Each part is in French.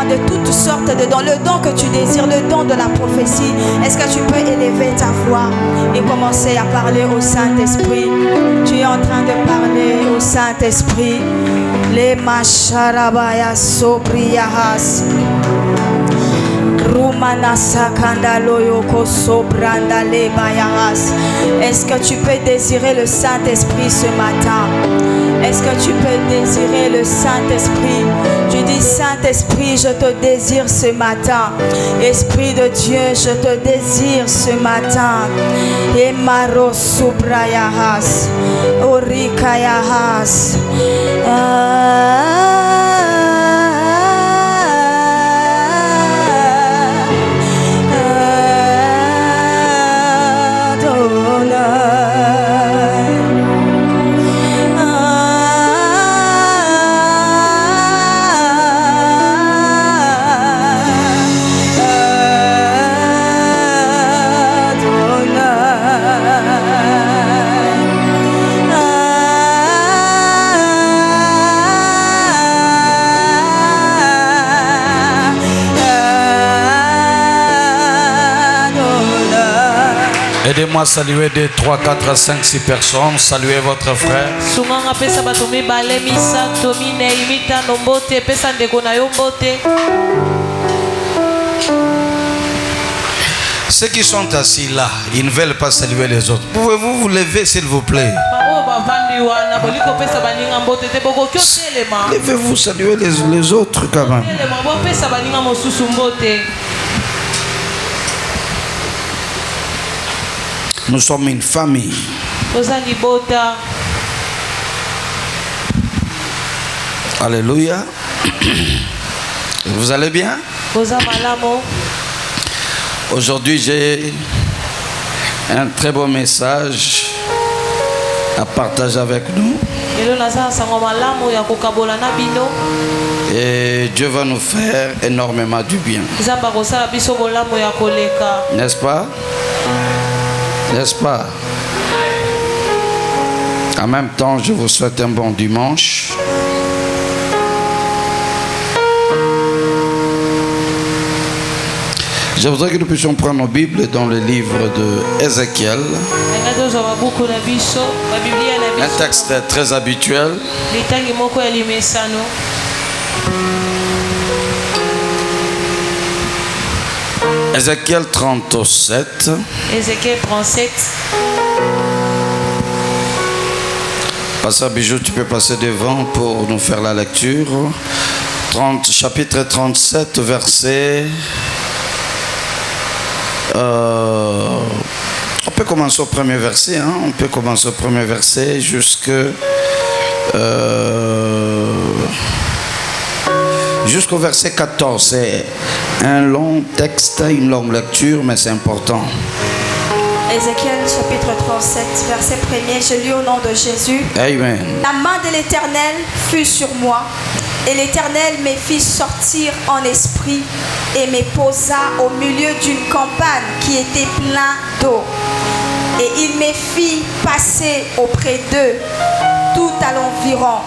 dons, de toutes sortes de dons. Le don que tu désires, le don de la prophétie. Est-ce que tu peux élever ta voix et commencer à parler au Saint-Esprit? Tu es en train de parler au Saint-Esprit. Les macharabaya sobriahas. Est-ce que tu peux désirer le Saint-Esprit ce matin? Est-ce que tu peux désirer le Saint-Esprit? Tu dis, Saint-Esprit, je te désire ce matin. Esprit de Dieu, je te désire ce matin. Emaro subrayahas, orikayahas. Aidez-moi à saluer 2, 3, 4, 5, 6 personnes. Saluez votre frère. Ceux qui sont assis là, ils ne veulent pas saluer les autres. Pouvez-vous vous lever s'il vous plaît? Levez-vous, saluer les autres quand même. Nous sommes une famille. Alléluia. Vous allez bien? Aujourd'hui, j'ai un très beau message à partager avec nous. Et Dieu va nous faire énormément du bien. N'est-ce pas? N'est-ce pas? En même temps, je vous souhaite un bon dimanche. Je voudrais que nous puissions prendre nos Bibles dans le livre de Ézéchiel. Un texte très habituel. Ézéchiel 37. Ézéchiel 37. Pasteur Bijou, tu peux passer devant pour nous faire la lecture. Chapitre 37, verset... on peut commencer au premier verset. Hein? On peut commencer au premier verset jusqu'au verset 14. C'est un long texte, une longue lecture, mais c'est important. Ézéchiel chapitre 37, verset 1er, je lis au nom de Jésus. Amen. La main de l'Éternel fut sur moi, et l'Éternel me fit sortir en esprit et me posa au milieu d'une campagne qui était pleine d'eau. Et il me fit passer auprès d'eux tout à l'environ.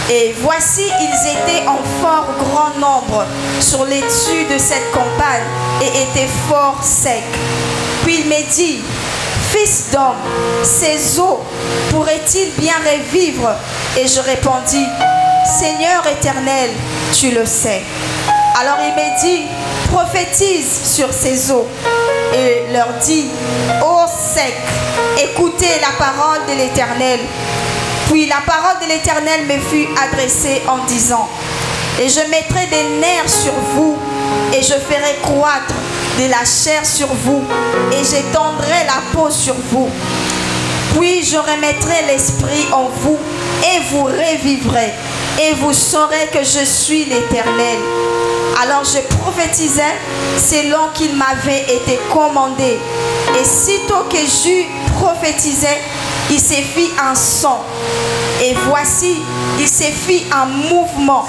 Et voici, ils étaient en fort grand nombre sur les dessus de cette campagne et étaient fort secs. Puis il me dit, fils d'homme, ces eaux pourraient-ils bien revivre? Et je répondis, Seigneur éternel, tu le sais. Alors il me dit, prophétise sur ces eaux. Et leur dit, ô sec, écoutez la parole de l'Éternel. Puis la parole de l'Éternel me fut adressée en disant, et je mettrai des nerfs sur vous, et je ferai croître de la chair sur vous, et j'étendrai la peau sur vous. Puis je remettrai l'esprit en vous, et vous revivrez, et vous saurez que je suis l'Éternel. Alors je prophétisais selon qu'il m'avait été commandé. Et sitôt que je prophétisais, il s'est fit un son. Et voici, il s'est fit un mouvement.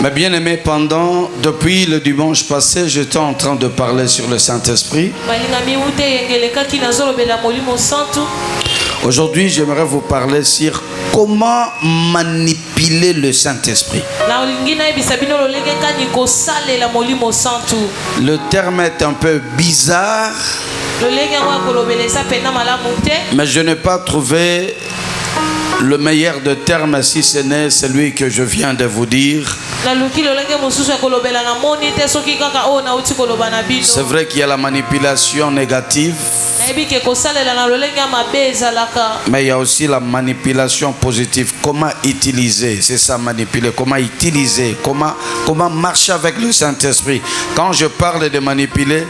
Mais bien aimé, depuis le dimanche passé, j'étais en train de parler sur le Saint-Esprit. Aujourd'hui, j'aimerais vous parler sur comment manipuler le Saint-Esprit. Le terme est un peu bizarre, mais je n'ai pas trouvé le meilleur de termes si ce n'est celui que je viens de vous dire. C'est vrai qu'il y a la manipulation négative, mais il y a aussi la manipulation positive. Comment utiliser, c'est ça manipuler, comment utiliser, comment marcher avec le Saint-Esprit. Quand je parle de manipuler,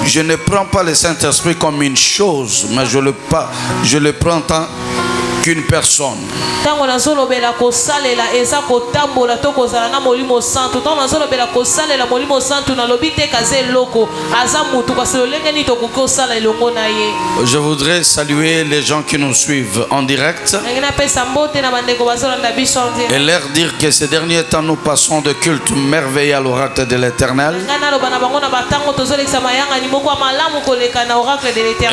je ne prends pas le Saint-Esprit comme une chose, mais je le prends tant qu'une personne. Je voudrais saluer les gens qui nous suivent en direct et leur dire que ces derniers temps nous passons de culte merveilleux à l'oracle de l'Éternel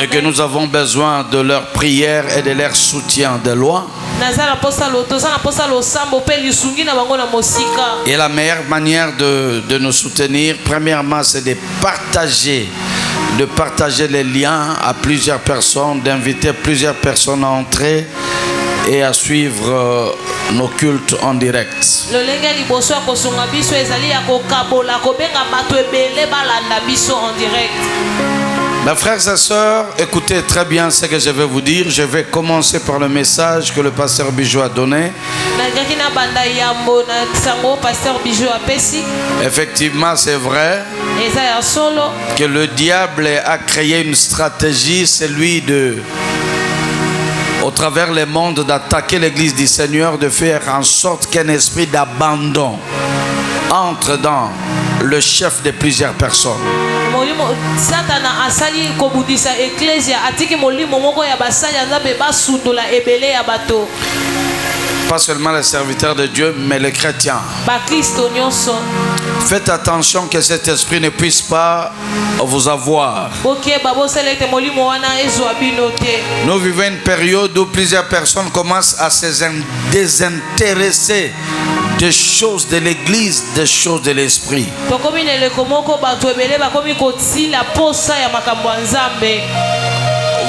et que nous avons besoin de leur prière et de leur soutien de loin. Et la meilleure manière de nous soutenir, premièrement, c'est de partager les liens à plusieurs personnes, d'inviter plusieurs personnes à entrer et à suivre nos cultes en direct. Mes frères et sœurs, écoutez très bien ce que je vais vous dire. Je vais commencer par le message que le pasteur Bijou a donné. Effectivement, c'est vrai que le diable a créé une stratégie, celui au travers le monde, d'attaquer l'église du Seigneur, de faire en sorte qu'un esprit d'abandon entre dans le chef de plusieurs personnes. Pas seulement les serviteurs de Dieu, mais les chrétiens. Faites attention que cet esprit ne puisse pas vous avoir. Nous vivons une période où plusieurs personnes commencent à se désintéresser des choses de l'église, des choses de l'esprit.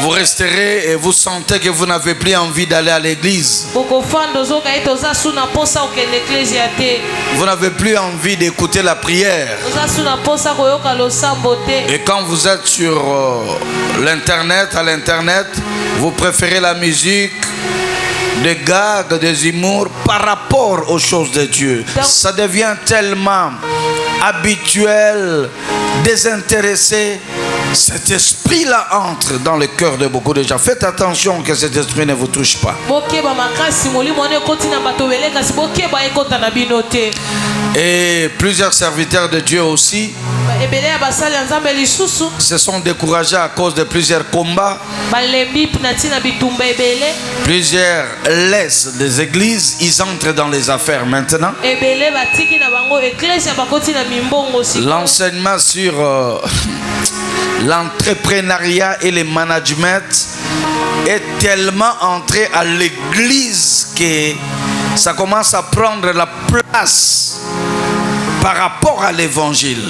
Vous resterez et vous sentez que vous n'avez plus envie d'aller à l'église. Vous n'avez plus envie d'écouter la prière. Et quand vous êtes sur à l'internet, vous préférez la musique, des gags, des humours par rapport aux choses de Dieu. Ça devient tellement habituel, désintéressé. Cet esprit-là entre dans le cœur de beaucoup de gens. Faites attention que cet esprit ne vous touche pas. Et plusieurs serviteurs de Dieu aussi se sont découragés à cause de plusieurs combats. Plusieurs laissent les églises, ils entrent dans les affaires maintenant. L'enseignement sur l'entrepreneuriat et le management est tellement entré à l'église que ça commence à prendre la place par rapport à l'évangile.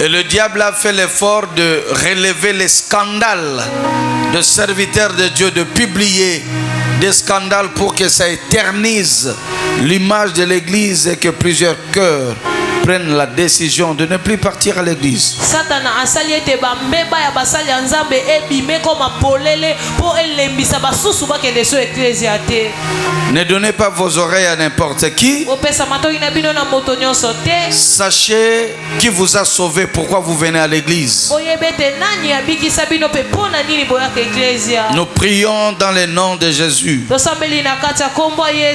Et le diable a fait l'effort de relever les scandales de serviteurs de Dieu, de publier des scandales pour que ça éternise l'image de l'église et que plusieurs cœurs prennent la décision de ne plus partir à l'église. Ne donnez pas vos oreilles à n'importe qui. Sachez qui vous a sauvé, pourquoi vous venez à l'église. Nous prions dans le nom de Jésus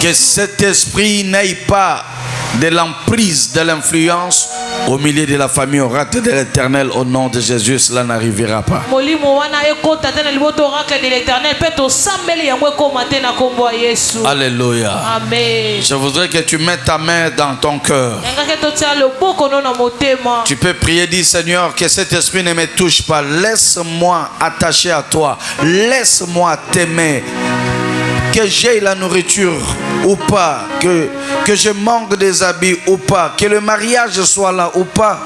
que cet esprit n'aille pas de l'emprise, de l'influence Au milieu de la famille, au oracle de l'Éternel, au nom de Jésus, cela n'arrivera pas. Alléluia. Amen. Je voudrais que tu mettes ta main dans ton cœur. Tu peux prier, dis Seigneur, que cet esprit ne me touche pas. Laisse-moi attaché à toi. Laisse-moi t'aimer. Que j'ai la nourriture ou pas, que je manque des habits ou pas, que le mariage soit là ou pas,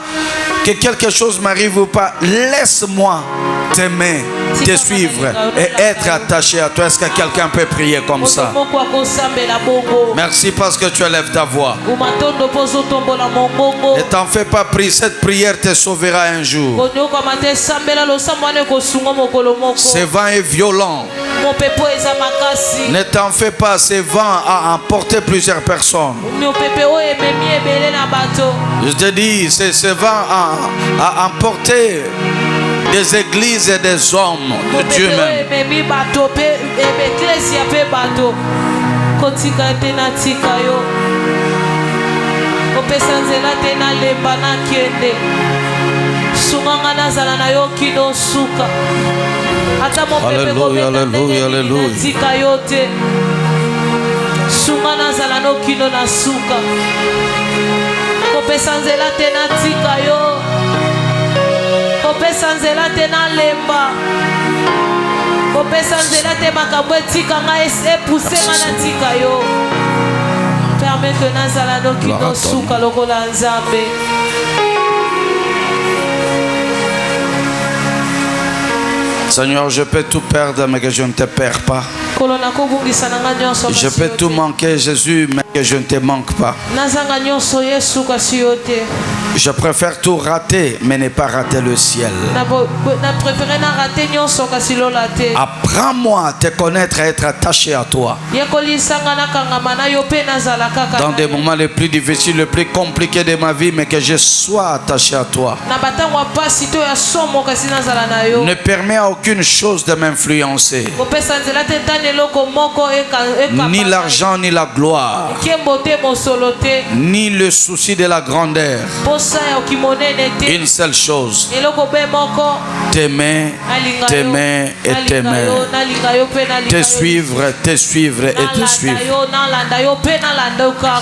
que quelque chose m'arrive ou pas, laisse-moi t'aimer, te suivre et être attaché à toi. Est-ce que quelqu'un peut prier comme ça? Merci parce que tu élèves ta voix. Ne t'en fais pas, prie. Cette prière te sauvera un jour. Ce vent est violent. Ne t'en fais pas, ce vent a emporté plusieurs personnes. Je te dis, ce vent a emporté des églises et des hommes de Dieu même. Alléluia, alléluia, alléluia. Seigneur, je peux tout perdre, mais que je ne te perds pas. Je peux tout manquer, Jésus, mais que je ne te manque pas. Je préfère tout rater, mais ne pas rater le ciel. Apprends-moi à te connaître, à être attaché à toi. Dans des moments les plus difficiles, les plus compliqués de ma vie, mais que je sois attaché à toi. Ne permets à aucune chose de m'influencer. Ni l'argent, ni la gloire, ni le souci de la grandeur. Une seule chose, t'aimer, t'aimer et t'aimer. Te suivre, te suivre et te suivre.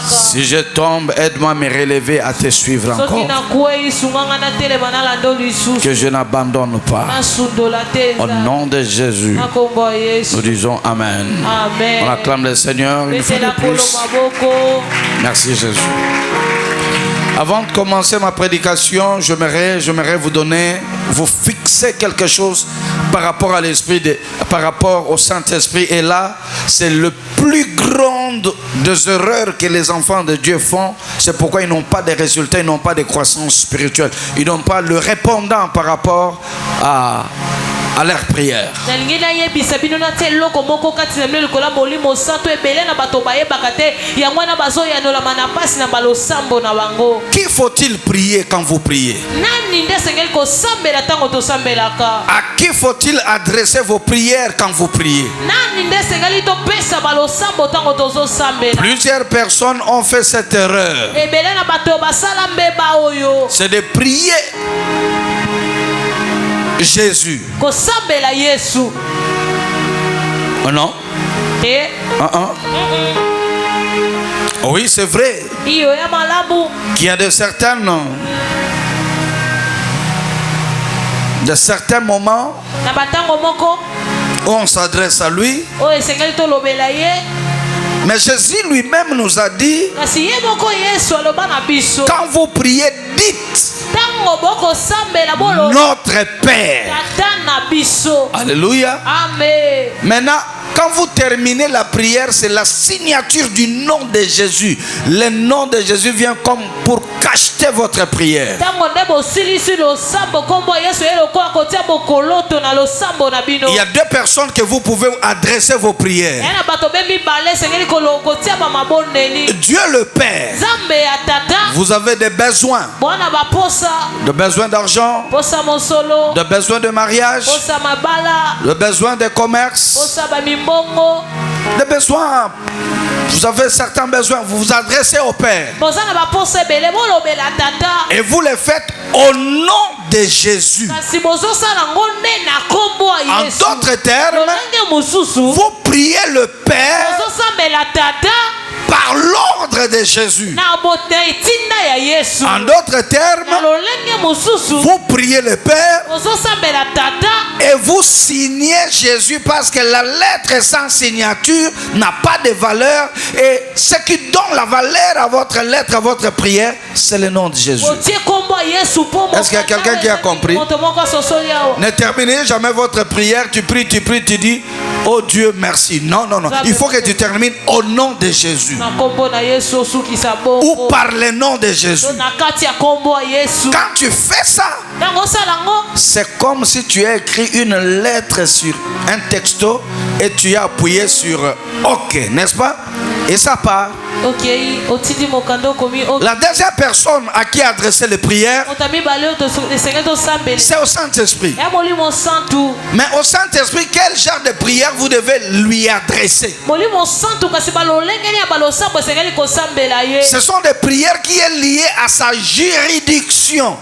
Si je tombe, aide-moi à me relever, à te suivre encore. Que je n'abandonne pas. Au nom de Jésus, nous disons Amen. On acclame le Seigneur une fois de plus. Merci Jésus. Avant de commencer ma prédication, j'aimerais vous fixer quelque chose par rapport à l'esprit, par rapport au Saint-Esprit. Et là, c'est le plus grand des erreurs que les enfants de Dieu font. C'est pourquoi ils n'ont pas de résultats, ils n'ont pas de croissance spirituelle. Ils n'ont pas le répondant par rapport à leur prière. Qui faut-il prier quand vous priez? À qui faut-il adresser vos prières quand vous priez? Plusieurs personnes ont fait cette erreur. C'est de prier Jésus. Oh non? Oui, c'est vrai qu'il y a de certains moments où on s'adresse à lui. Mais Jésus lui-même nous a dit, quand vous priez, dites notre Père. Alléluia. Amen. Maintenant, quand vous terminez la prière, c'est la signature du nom de Jésus. Le nom de Jésus vient comme pour cacheter votre prière. Il y a deux personnes que vous pouvez adresser vos prières. Dieu le Père. Vous avez des besoins. Des besoins d'argent, des besoins de mariage, des besoins de commerce, Des besoins. Vous avez certains besoins, vous vous adressez au Père. Et vous les faites au nom de Jésus. En d'autres termes, vous priez le Père par l'ordre de Jésus. En d'autres termes, vous priez le Père et vous signez Jésus, parce que la lettre sans signature n'a pas de valeur, et ce qui donne la valeur à votre lettre, à votre prière, c'est le nom de Jésus. Est-ce qu'il y a quelqu'un qui a compris? Ne terminez jamais votre prière, tu pries, tu dis oh Dieu merci. Non, non, non. Il faut que tu termines au nom de Jésus ou par le nom de Jésus. Quand tu fais ça, c'est comme si tu as écrit une lettre sur un texto et tu as appuyé sur OK, n'est-ce pas? Et ça part. La deuxième personne à qui adresser les prières, c'est au Saint-Esprit. Mais au Saint-Esprit, quel genre de prière vous devez lui adresser? Ce sont des prières qui sont liées à sa juridiction.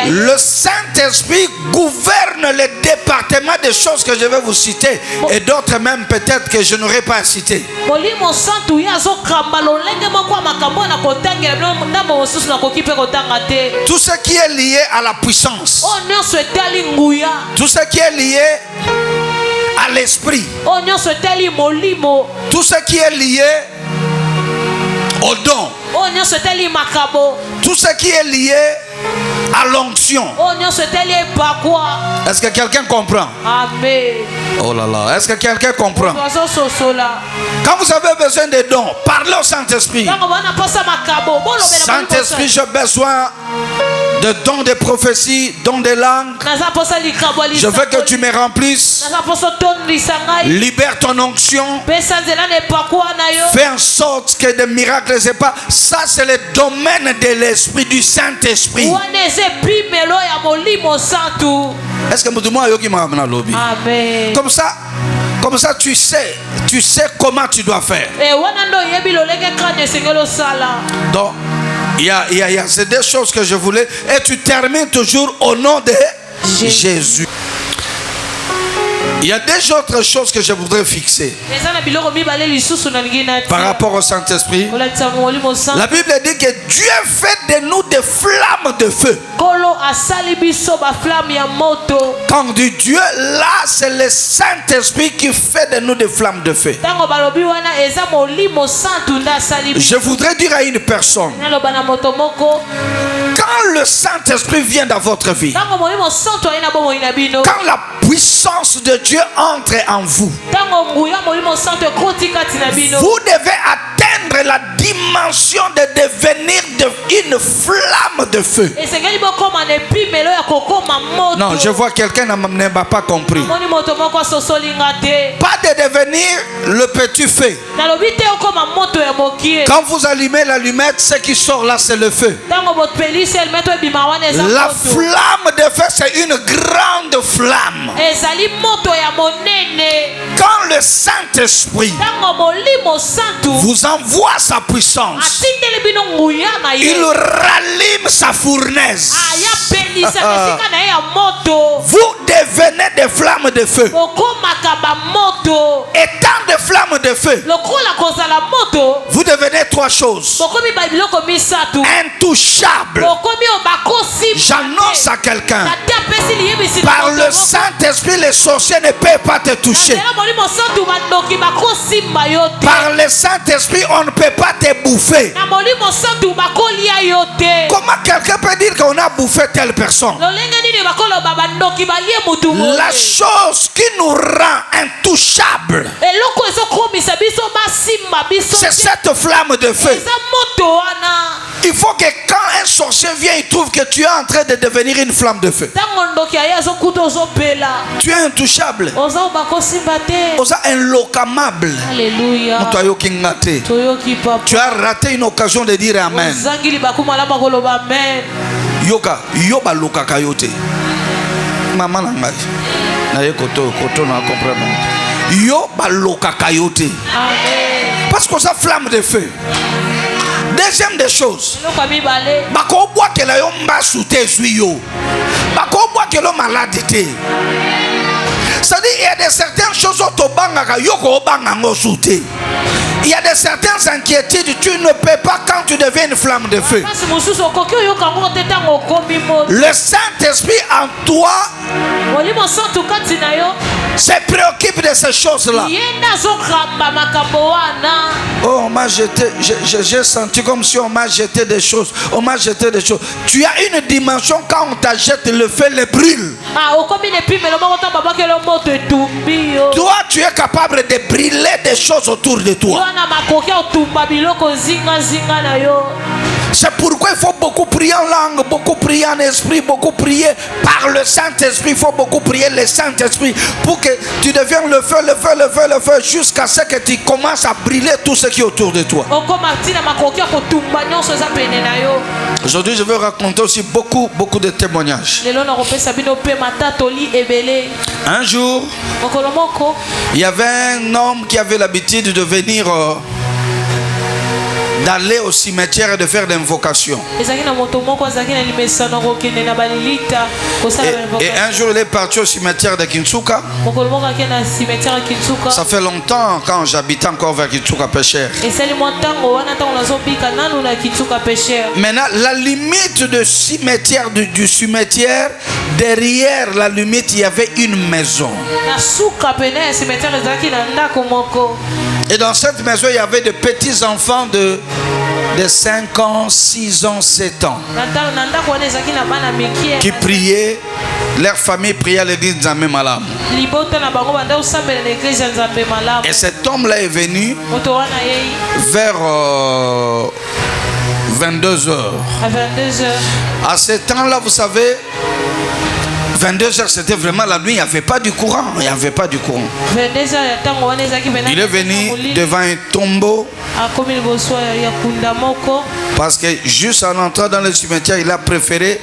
Le Saint-Esprit gouverne le département des choses que je vais vous citer, et d'autres même peut-être que je n'aurais pas cité. Tout ce qui est lié à la puissance, tout ce qui est lié à l'esprit, tout ce qui est lié au don, tout ce qui est lié à l'onction. Est-ce que quelqu'un comprend? Amen. Oh là là, est-ce que quelqu'un comprend? Quand vous avez besoin de dons, parlez au Saint-Esprit. Saint-Esprit, j'ai besoin de dons de prophétie, dons de langue. Je veux que tu me remplisses. Libère ton onction. Fais en sorte que des miracles se passent. Ça, c'est le domaine de l'esprit, du Saint-Esprit. Est-ce que Amen. Comme ça, tu sais comment tu dois faire. Donc, il y a ces deux choses que je voulais. Et tu termines toujours au nom de Jésus. Il y a deux autres choses que je voudrais fixer par rapport au Saint-Esprit. La Bible dit que Dieu fait de nous des flammes de feu. Quand on dit Dieu, là c'est le Saint-Esprit qui fait de nous des flammes de feu. Je voudrais dire à une personne, quand le Saint-Esprit vient dans votre vie, quand la puissance de Dieu entre en vous, vous devez atteindre la dimension de devenir une flamme de feu. Non, je vois quelqu'un n'a pas compris. Pas de devenir le petit feu. Quand vous allumez l'allumette, ce qui sort là, c'est le feu. La flamme de feu, c'est une grande flamme. Quand le Saint-Esprit vous envoie sa puissance, il rallume sa fournaise. Vous devenez des flammes de feu. Étant des flammes de feu, vous devenez trois choses. Intouchable. J'annonce à quelqu'un, par le Saint-Esprit, les sorciers ne peuvent pas te toucher. Par le Saint-Esprit, on ne peut pas te bouffer. Comment quelqu'un peut dire qu'on a bouffé telle personne? La chose qui nous rend intouchables, c'est cette flamme de feu. Il faut que quand un sorcier vient, il trouve que tu es en train de devenir une flamme de feu. Tu es intouchable. Tu es inlocamable. Alléluia. Tu as raté une occasion de dire Amen. Yoka, yoba loka kayote. Maman nangai. Yo baloka kayote. Parce que ça flamme de feu. Deuxième des choses. Bako bois que la yomba souté suyo. Bako bois que l'homme maladité. C'est-à-dire il y a de certaines choses au banga yoko banga ngo souté. Il y a de certaines inquiétudes, tu ne peux pas quand tu deviens une flamme de feu. Le Saint-Esprit en toi se préoccupe de ces choses-là. Oh, on m'a jeté, j'ai senti comme si on m'a jeté des choses. On m'a jeté des choses. Tu as une dimension quand on t'achète le feu, le brûle. Toi, tu es capable de brûler des choses autour de toi. C'est pourquoi il faut beaucoup prier en langue, beaucoup prier en esprit, beaucoup prier par le Saint-Esprit. Il faut beaucoup prier le Saint-Esprit pour que tu deviennes le feu, le feu, le feu, le feu, jusqu'à ce que tu commences à brûler tout ce qui est autour de toi. Aujourd'hui, je veux raconter aussi beaucoup de témoignages. Un jour, il y avait un homme qui avait l'habitude de venir d'aller au cimetière et de faire des invocations. Et un jour il est parti au cimetière de Kinsuka. Ça fait longtemps quand j'habitais encore vers Kinsuka Pécheur. Maintenant la limite du cimetière, du cimetière, derrière la limite il y avait une maison. Et dans cette maison il y avait de petits enfants de 5 ans, 6 ans, 7 ans qui priaient, leur famille priait à l'église Nzambe Malamu. Et cet homme-là est venu vers 22h. À ce temps-là, vous savez, 22h, c'était vraiment la nuit, il n'y avait pas du courant. Il n'y avait pas du courant. Il est venu devant un tombeau. Parce que juste en entrant dans le cimetière, il a préféré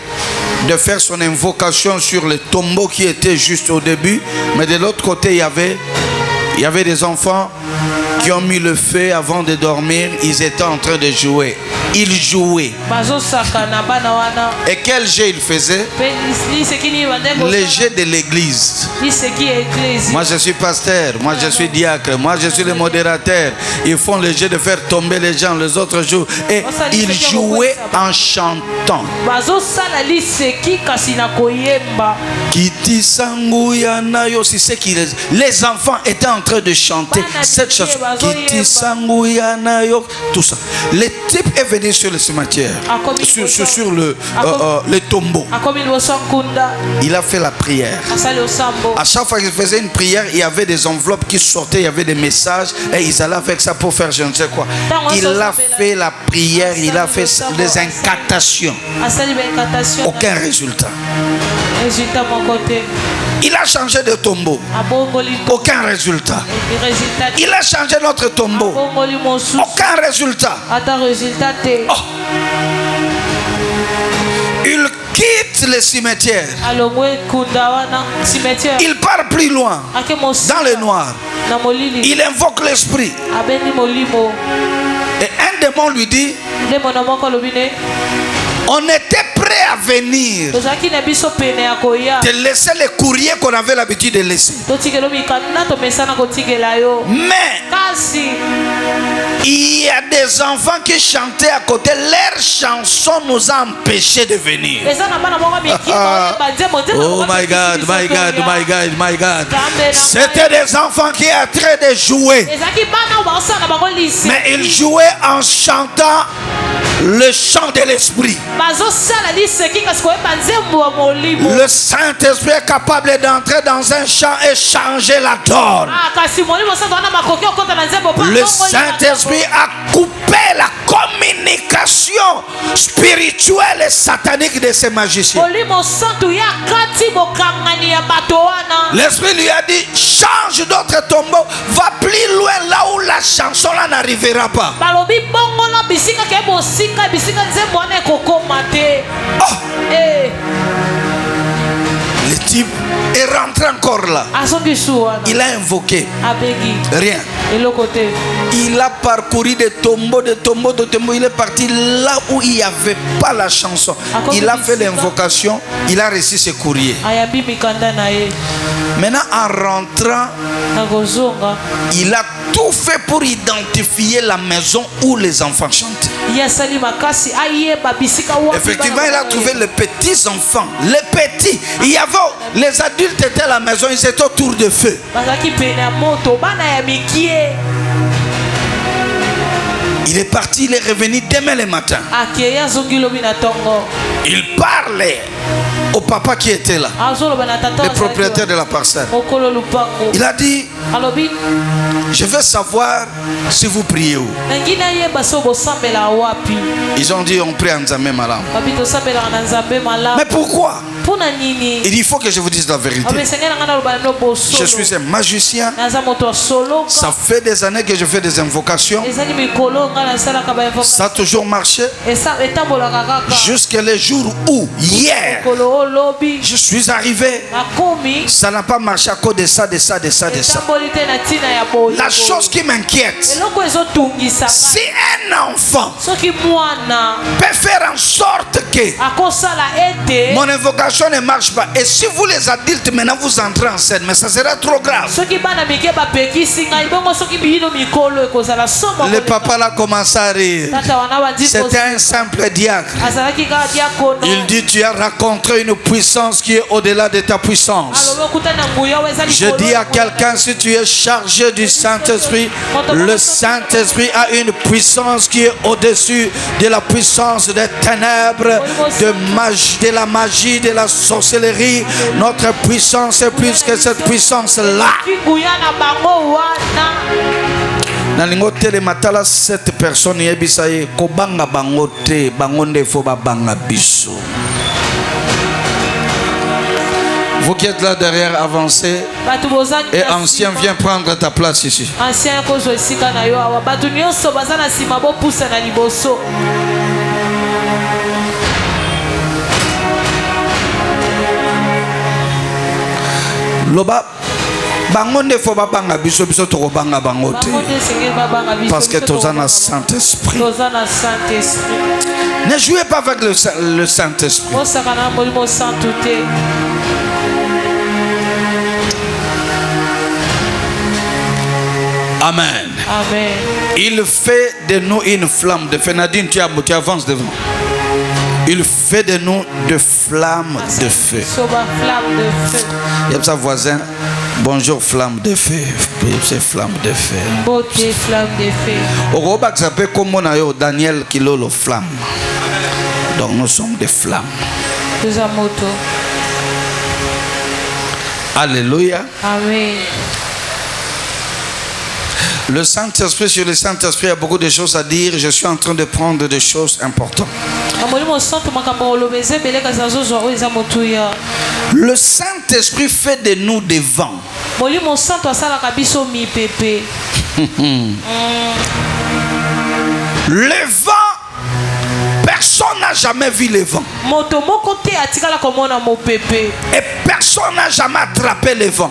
de faire son invocation sur le tombeau qui était juste au début. Mais de l'autre côté, il y avait des enfants qui ont mis le feu avant de dormir. Ils étaient en train de jouer. Ils jouaient. Et quel jet ils faisaient? Le jet de l'église. Moi je suis pasteur, moi je suis diacre, moi je suis le modérateur. Ils font le jet de faire tomber les gens, les autres jouent. Et ils jouaient en chantant. Les enfants étaient en train de chanter cette chanson. Tout ça. Le type est venu sur le cimetière, sur le tombeau. Il a fait la prière. À chaque fois qu'il faisait une prière, il y avait des enveloppes qui sortaient, il y avait des messages et ils allaient avec ça pour faire je ne sais quoi. Il a fait la prière, il a fait des incantations. Aucun résultat. Il a changé de tombeau. Aucun résultat. Il a changé notre tombeau. Aucun résultat. Oh. Il quitte le cimetière. Il part plus loin. Dans le noir. Il invoque l'esprit. Et un démon lui dit: on était prêt à venir te laisser les courriers qu'on avait l'habitude de laisser. Mais il y a des enfants qui chantaient à côté. Leurs chansons nous ont empêchés de venir. Oh my God, my God, my God, my God. C'était des enfants qui étaient en train de jouer. Mais ils jouaient en chantant le chant de l'esprit. Le Saint-Esprit est capable d'entrer dans un chant et changer la donne. Le Saint-Esprit a coupé la communication spirituelle et satanique de ces magiciens. L'Esprit lui a dit: change d'autre tombeau, va plus loin là où la chanson là n'arrivera pas. Le type est rentré encore là. Il a invoqué. Rien. Il a parcouru des tombeaux, de tombeaux, de tombeaux. Il est parti là où il n'y avait pas la chanson. Il a fait l'invocation. Il a reçu ses courriers. Maintenant, en rentrant, il a tout fait pour identifier la maison où les enfants chantaient. Effectivement, il a trouvé les petits enfants. Les petits. Il y avait, les adultes étaient à la maison, ils étaient autour de feu. Il est parti, il est revenu demain le matin. Il parlait au papa qui était là, le propriétaire de la parcelle. Il a dit, je veux savoir si vous priez où. Ils ont dit, on prie en Nzambe Malam. Mais pourquoi? Il dit, il faut que je vous dise la vérité. Je suis un magicien. Ça fait des années que je fais des invocations. Ça a toujours marché. Jusqu'à le jour où, hier, je suis arrivé. Ça n'a pas marché à cause de ça, de ça, de ça, de ça. La chose qui m'inquiète, si un enfant peut faire en sorte que mon invocation ne marche pas, et si vous les adultes maintenant vous entrez en scène, mais ça sera trop grave. Le papa là commence à rire. C'était un simple diacre. Il dit, tu as rencontré une puissance qui est au-delà de ta puissance. Je dis à quelqu'un, si tu es chargé du Saint-Esprit, le Saint-Esprit a une puissance qui est au-dessus de la puissance des ténèbres, de la magie, de la sorcellerie. Notre puissance est plus que cette puissance-là. Nalingo tele matala cette personne yebisaye ko banga bangote bangonde fo ba banga biso. Vous qui êtes là derrière, avancez. Et ancien, viens prendre ta place ici. Loba bangonde fo ba banga biso biso to banga bangote. Parce que tous en a Saint-Esprit. Ne jouez pas avec le Saint-Esprit. Amen. Amen. Il fait de nous une flamme de feu. Nadine, tu avances devant. Il fait de nous de flammes de feu. Il y a sa voisin. Bonjour flamme de feu. C'est flamme de feu. Beauté flamme de feu. Au Robak s'appelle comme on a eu Daniel Kilolo flamme. Donc nous sommes des flammes. Alléluia. Amen. Le Saint-Esprit, sur le Saint-Esprit, il y a beaucoup de choses à dire. Je suis en train de prendre des choses importantes. Le Saint-Esprit fait de nous des vents. Le vent, personne n'a jamais vu le vent. Et personne n'a jamais attrapé le vent.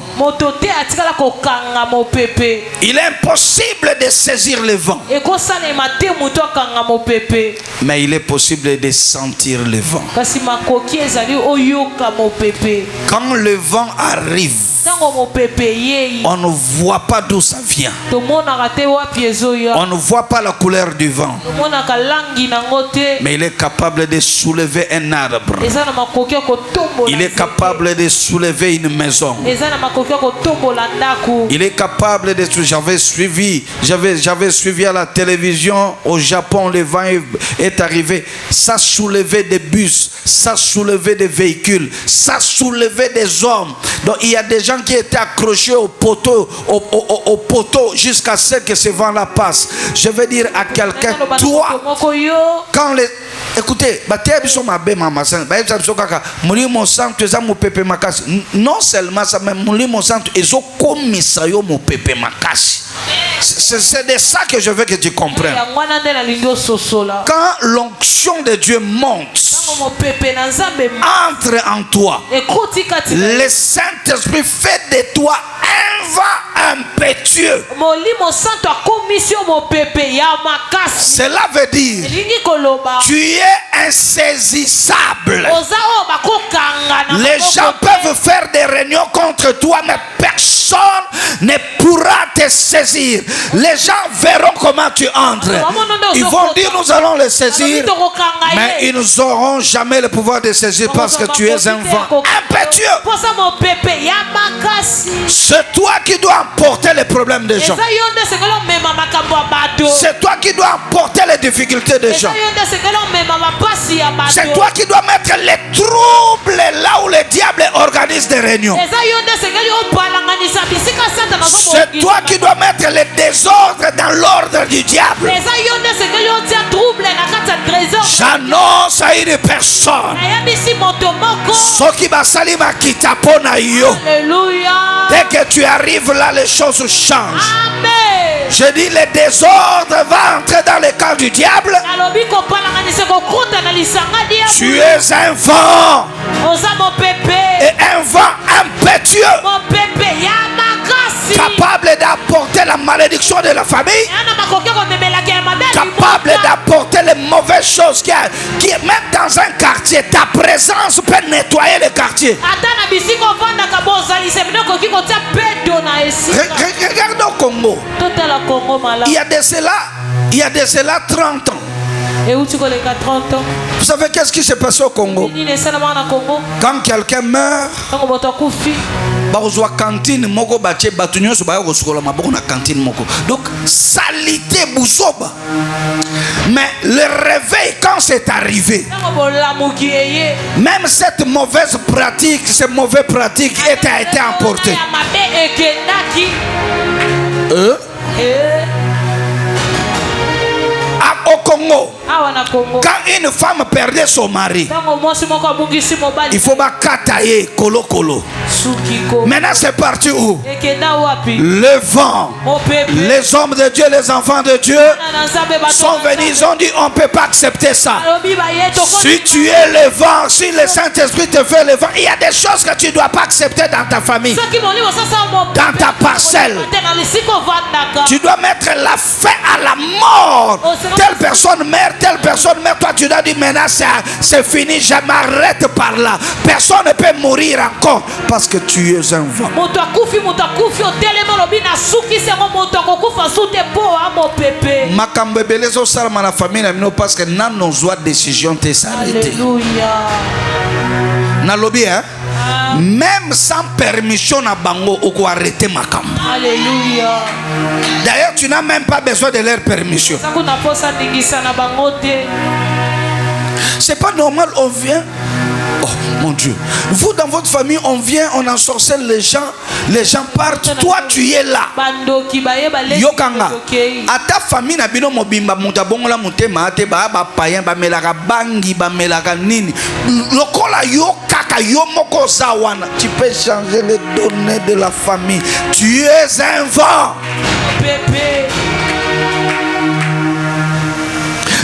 Il est impossible de saisir le vent. Mais il est possible de sentir le vent. Quand le vent arrive, on ne voit pas d'où ça vient. On ne voit pas la couleur du vent. Mais il est capable de soulever un arbre. Il est capable de soulever une maison. Il est capable de... J'avais suivi à la télévision au Japon, le vent est arrivé. Ça soulevait des bus, ça soulevait des véhicules, ça soulevait des hommes. Donc il y a des gens qui étaient accrochés au poteau, au poteau jusqu'à ce que ce vent-là passe. Je veux dire à quelqu'un, toi, quand les... Écoutez, non seulement ça, mais c'est de ça que je veux que tu comprennes. Quand l'onction de Dieu monte, entre en toi. Le Saint-Esprit fait de toi un vent impétueux. Cela veut dire tu es insaisissable. Les gens peuvent faire des réunions contre toi, mais personne ne pourra te saisir. Les gens verront comment tu entres. Ils vont dire nous allons les saisir, mais ils n'auront jamais le pouvoir de saisir parce que tu es un vent impétueux. C'est toi qui dois emporter les problèmes des gens. C'est toi qui dois emporter les difficultés des gens. C'est toi qui dois mettre les troubles là où le diable organise des réunions. C'est toi qui dois mettre les désordres dans l'ordre du diable. J'annonce à une personne dès que tu arrives là, les choses changent. Je dis les désordres vont entrer dans le camp du diable. Tu es un vent et un vent impétueux, capable d'apporter la malédiction de la famille, capable d'apporter les mauvaises choses qui est même dans un quartier. Ta présence peut nettoyer le quartier. Regarde au Congo. Il y a de cela 30 ans. Vous savez qu'est-ce qui s'est passé au Congo? Quand quelqu'un meurt, donc salité bouzoba. Mais le réveil, quand c'est arrivé, même cette mauvaise pratique, ces mauvaises pratiques a été emportées. Au Congo, quand une femme perdait son mari, il faut kataye kolo kolo. Maintenant c'est parti où? Le vent, les hommes de Dieu, les enfants de Dieu sont venus, ils ont dit on ne peut pas accepter ça. Si tu es le vent, si le Saint-Esprit te fait le vent, il y a des choses que tu ne dois pas accepter dans ta famille, dans ta parcelle. Tu dois mettre la fin à la mort. Telle personne meurt, toi tu dois dire maintenant c'est fini, je m'arrête par là. Personne ne peut mourir encore parce que tu es un vent. Makambe belezo salama na famille na mino parce que nan nos décision te s'arrêter. Na lobby hein? Même sans permission na bango ou quoi arrêter makambo. Alléluia. D'ailleurs tu n'as même pas besoin de leur permission. C'est pas normal, on vient. Oh mon Dieu. Vous dans votre famille, on vient, on ensorcelle les gens partent. Toi tu es là. Yokanga. À ta famille na bino mobimba muta bongola mutema ate ba payen ba melaka bangi ba melaka nini. Lokola yokaka yomoko zawana. Tu peux changer les données de la famille. Tu es un vent.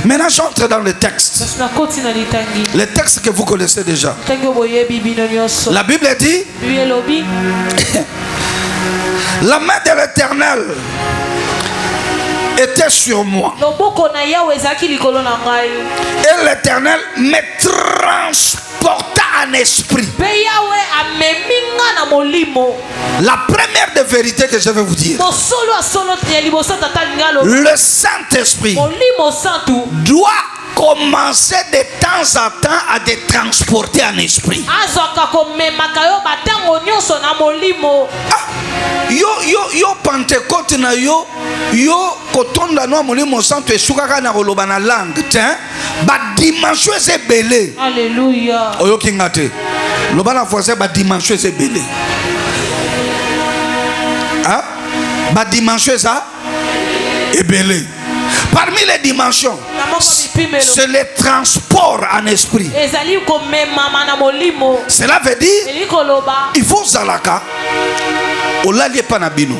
Maintenant j'entre dans le texte. Le texte que vous connaissez déjà. La Bible dit la main de l'Éternel était sur moi. Et l'Éternel me transporta en esprit. La première des vérités que je vais vous dire, le Saint-Esprit doit commencer de temps en temps à te transporter en esprit. Yo Pentecôte na yo kotonda no molimo santo esukaka na koloba na langue tiens ba dimension c'est belé. Alléluia. Oyo kingate loba na français ba dimension c'est belé. Hein? Ba dimension ça est belé. Parmi les dimensions, c'est le transport en esprit. Cela veut dire il faut zalaka olali panabino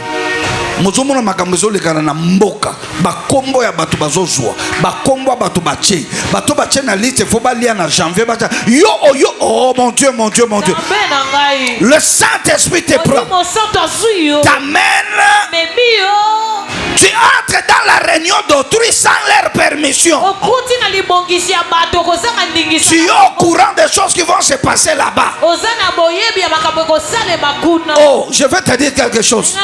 mozomona makambo ezolekana na mboka bakombo ya bato bazozwa bakombo ya bato bache na liste faut balia na janvier bacha yo oh mon Dieu le Saint-Esprit te prend t'amène. Tu entres dans la réunion d'autrui sans leur permission. Tu es au courant des choses qui vont se passer là-bas. Oh, je vais te dire quelque chose.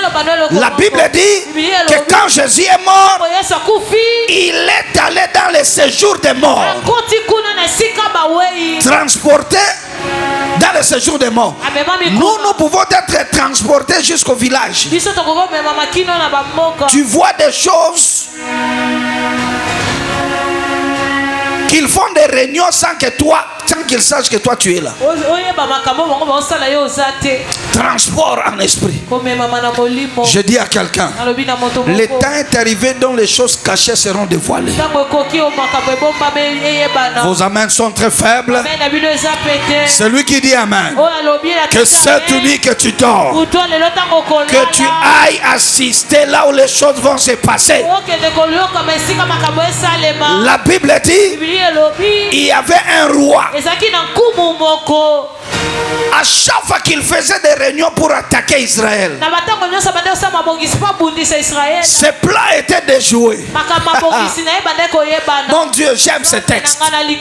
La Bible dit que quand Jésus est mort, il est allé dans le séjour des morts. Transporté dans le séjour des morts. Nous pouvons être transportés jusqu'au village. Tu vois des choses qu'ils font des réunions sans qu'ils sachent que toi tu es là. Transport en esprit. Je dis à quelqu'un, le temps est arrivé dont les choses cachées seront dévoilées. Vos amens sont très faibles. Celui qui dit amen, que cette nuit que tu dors, que tu ailles assister là où les choses vont se passer. La Bible dit, il y avait un roi. À chaque fois qu'il faisait des réunions pour attaquer Israël, ses plans étaient déjoués. Mon Dieu, j'aime ce texte. Il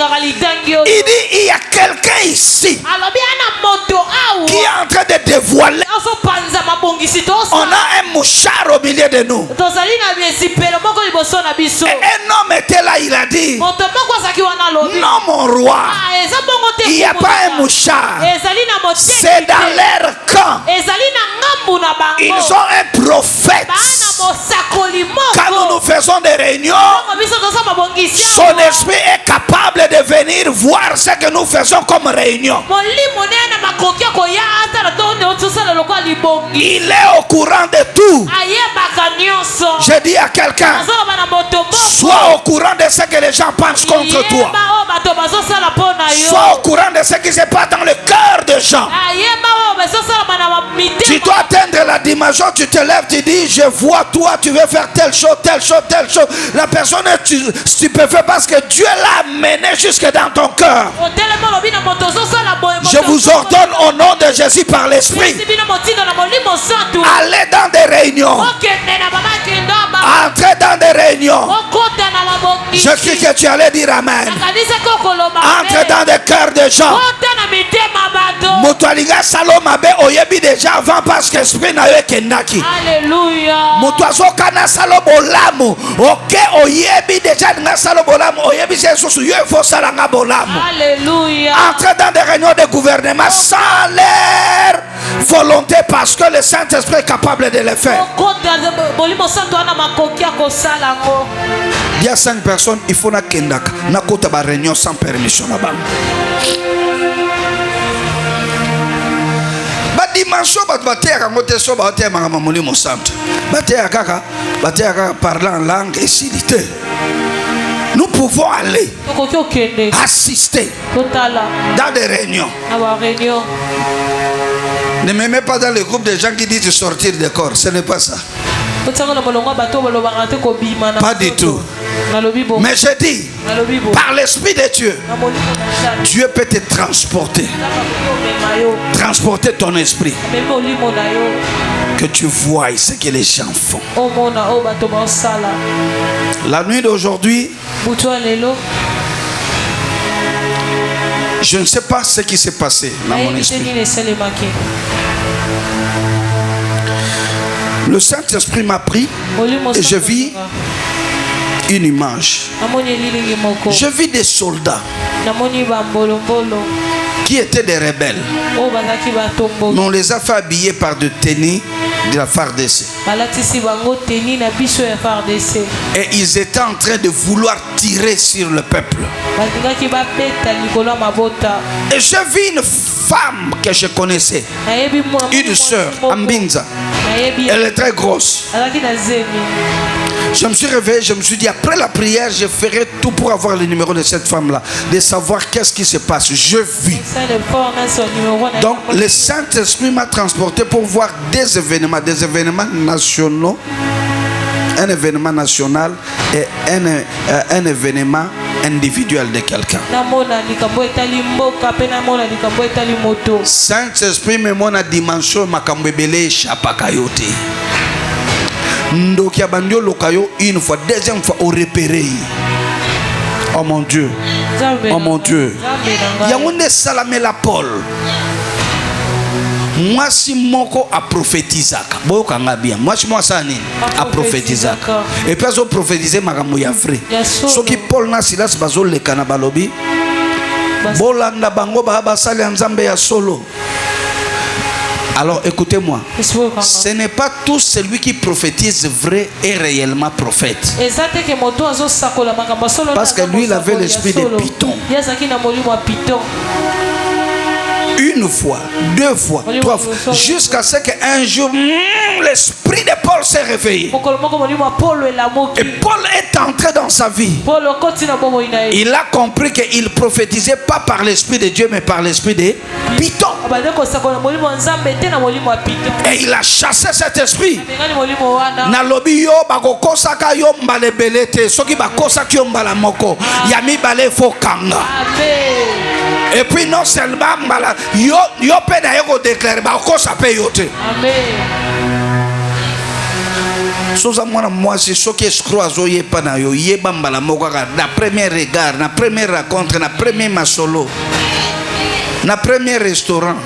dit, il y a quelqu'un ici qui est en train de dévoiler. On a un mouchard au milieu de nous. Et un homme était là, il a dit, non mon roi, il n'y a pas un mouchard. C'est dans leur camp. Ils ont un prophète. Quand nous faisons des réunions, son esprit est capable de venir voir ce que nous faisons comme réunion. Il est au courant de tout. Je dis à quelqu'un, sois au courant de ce que les gens pensent contre toi. Sois au courant de ce qui se passe dans le cœur des gens. Tu dois atteindre la dimension, tu te lèves, tu dis, je vois toi, tu veux faire telle chose. La personne est stupéfaite parce que Dieu l'a amené jusque dans ton cœur. Je vous ordonne au nom de Jésus par l'Esprit, allez dans des réunions. Entrez dans des réunions. Je crie que tu allais dire amen. Entre dans des cœurs des gens. Moutoualiga Salomabe oyebi déjà avant parce que l'esprit n'a eu kendaki. Alléluia. Moutouazo kana salobolamu. Ok oyebi déjà nga salobolamu oyebi Jesus yefo salanga bolamu. Alléluia. Entre dans des réunions de gouvernement sans leur volonté parce que le Saint-Esprit est capable de le faire. Il y a 5 personnes, il faut na kendaka na kota ba réunion sans permission là-bas. Dimension bateya ngote so bateya mangama molimo santo bateya kaka parler en langue et silité. Nous pouvons aller assister dans des réunions. Ne me mets pas dans le groupe de gens qui disent de sortir du corps, ce n'est pas ça. Pas du tout. Mais je dis, par l'Esprit de Dieu, Dieu peut te transporter. Transporter ton esprit. Que tu vois ce que les gens font. La nuit d'aujourd'hui, je ne sais pas ce qui s'est passé dans mon esprit. Le Saint-Esprit m'a pris et je vis une image. Je vis des soldats qui étaient des rebelles. Mais on les a fait habiller par de tenues de la FARDC. Et ils étaient en train de vouloir tirer sur le peuple. Et j'ai vu une femme que je connaissais, une sœur, Ambinza. Elle est très grosse. Je me suis réveillé, je me suis dit, après la prière, je ferai tout pour avoir le numéro de cette femme-là, de savoir qu'est-ce qui se passe. Je vis. Donc, le Saint-Esprit m'a transporté pour voir des événements nationaux, un événement national et un événement individuel de quelqu'un. Saint-Esprit me mona dimension makambebele chapakayote. Ndokia bandio lokayo une fois, deuxième fois au repéré. Oh mon Dieu. Oh mon Dieu. Yaoundé Salamela Paul. Moi si moko a prophétisaka. Boka ngabia. Moi si moi sani a prophétisaka. Et puis azo prophétiser makambo ya vrai. Soki Paul na Silas bazo lekana balobi. Bolanda bango ba sali nzambe ya solo. Alors écoutez-moi, ce n'est pas tout celui qui prophétise vrai et réellement prophète. Parce que lui, il avait l'esprit de Python. Une fois, deux fois, trois fois, jusqu'à ce qu'un jour, l'esprit de Paul s'est réveillé. Et Paul est entré dans sa vie. Il a compris qu'il ne prophétisait pas par l'esprit de Dieu, mais par l'esprit de Python. Et il a chassé cet esprit. Nalobi yo bakokosa ka yo mbale belete soki bakosa ki yo mbala moko yami bale fo kanga. Et puis non seulement mbala yo pe na yo déclarer bakosa pe yo te. Amen. Soza mwana mwasi soki escroc azoye pa na yo yeba mbala moko na premier regard, na première rencontre, na premier masolo, na premier restaurant.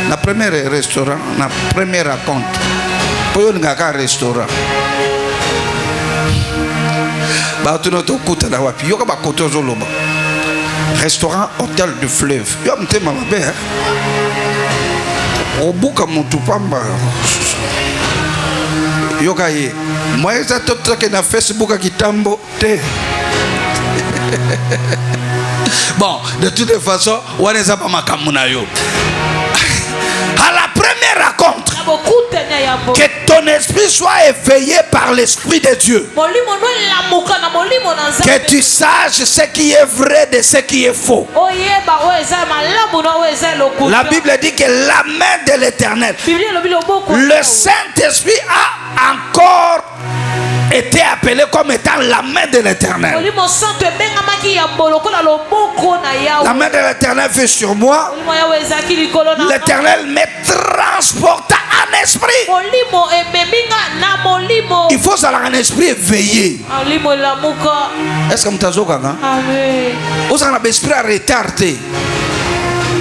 Na premier restaurant, na premier rencontre. Pour un restaurant. Bah tu n'as pas coûté la wapi. Yoka ba koto zoloba. Restaurant Hôtel du Fleuve. Yo mte mama be. Obuka mutu pamba. Yoka ye. Moi ça tout que na Facebook a kitambo te. Bon, de toute façon, on est pas makamuna yo. À la première rencontre, que ton esprit soit éveillé par l'esprit de Dieu. Que tu saches ce qui est vrai de ce qui est faux. La Bible dit que la main de l'Éternel, le Saint-Esprit a encore été appelé comme étant la main de l'Éternel. La main de l'Éternel fait sur moi. L'Éternel me transporta en esprit. Il faut ça un esprit éveillé. Est-ce que vous avez vous avez un esprit retardé?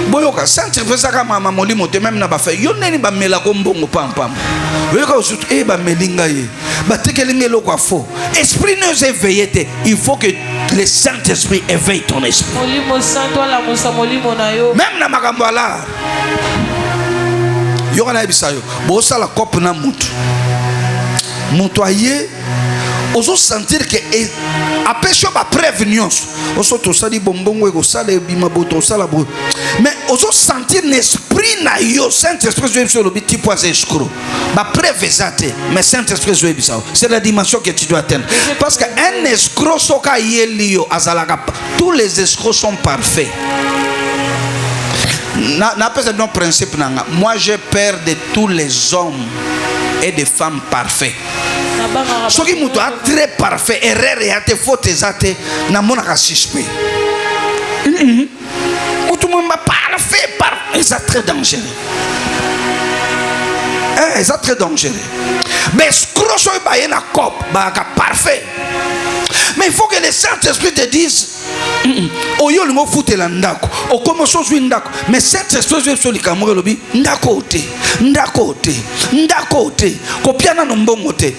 Boyoka Saint-Esprit ça comme mama molimo te même na ba fait yo neni ba mela ko mbongo pam pam boyoka surtout e ba melinga ye ba tekelinga lo kwa fo esprit nous éveillé te il faut que le Saint-Esprit éveille ton esprit molimo santo la musa molimo na yo même na makambo ala yo kana bisayo bo sala kope na mutu mutu aye oso sentir que apesho ba prévenance oso to sali bombongo ego sala bima boto sala bo mais oso sentir l'esprit na yo Saint-Esprit zo sur le petit poids escroc ba prévezate mais Saint-Esprit zo ebisa c'est la dimension que tu dois atteindre parce que un escroc soka yelio azalaka tous les escrocs sont parfaits. Na pas de principe nanga moi j'ai peur de tous les hommes et des femmes parfaits. Ce qui est très parfait, erreur et à faute exacte, n'a mon suspect. Tout le monde parfait, parfait, c'est très dangereux. C'est très dangereux. Mais ce que je veux dire, c'est parfait. Mais il faut que le Saint-Esprit te dise. Oyo le mot fouté la ndako. O comme chose ndako. Mais Saint-Esprit je suis le lobi ndako te. Ndako te. Ndako te. Kopiana no mbongo te.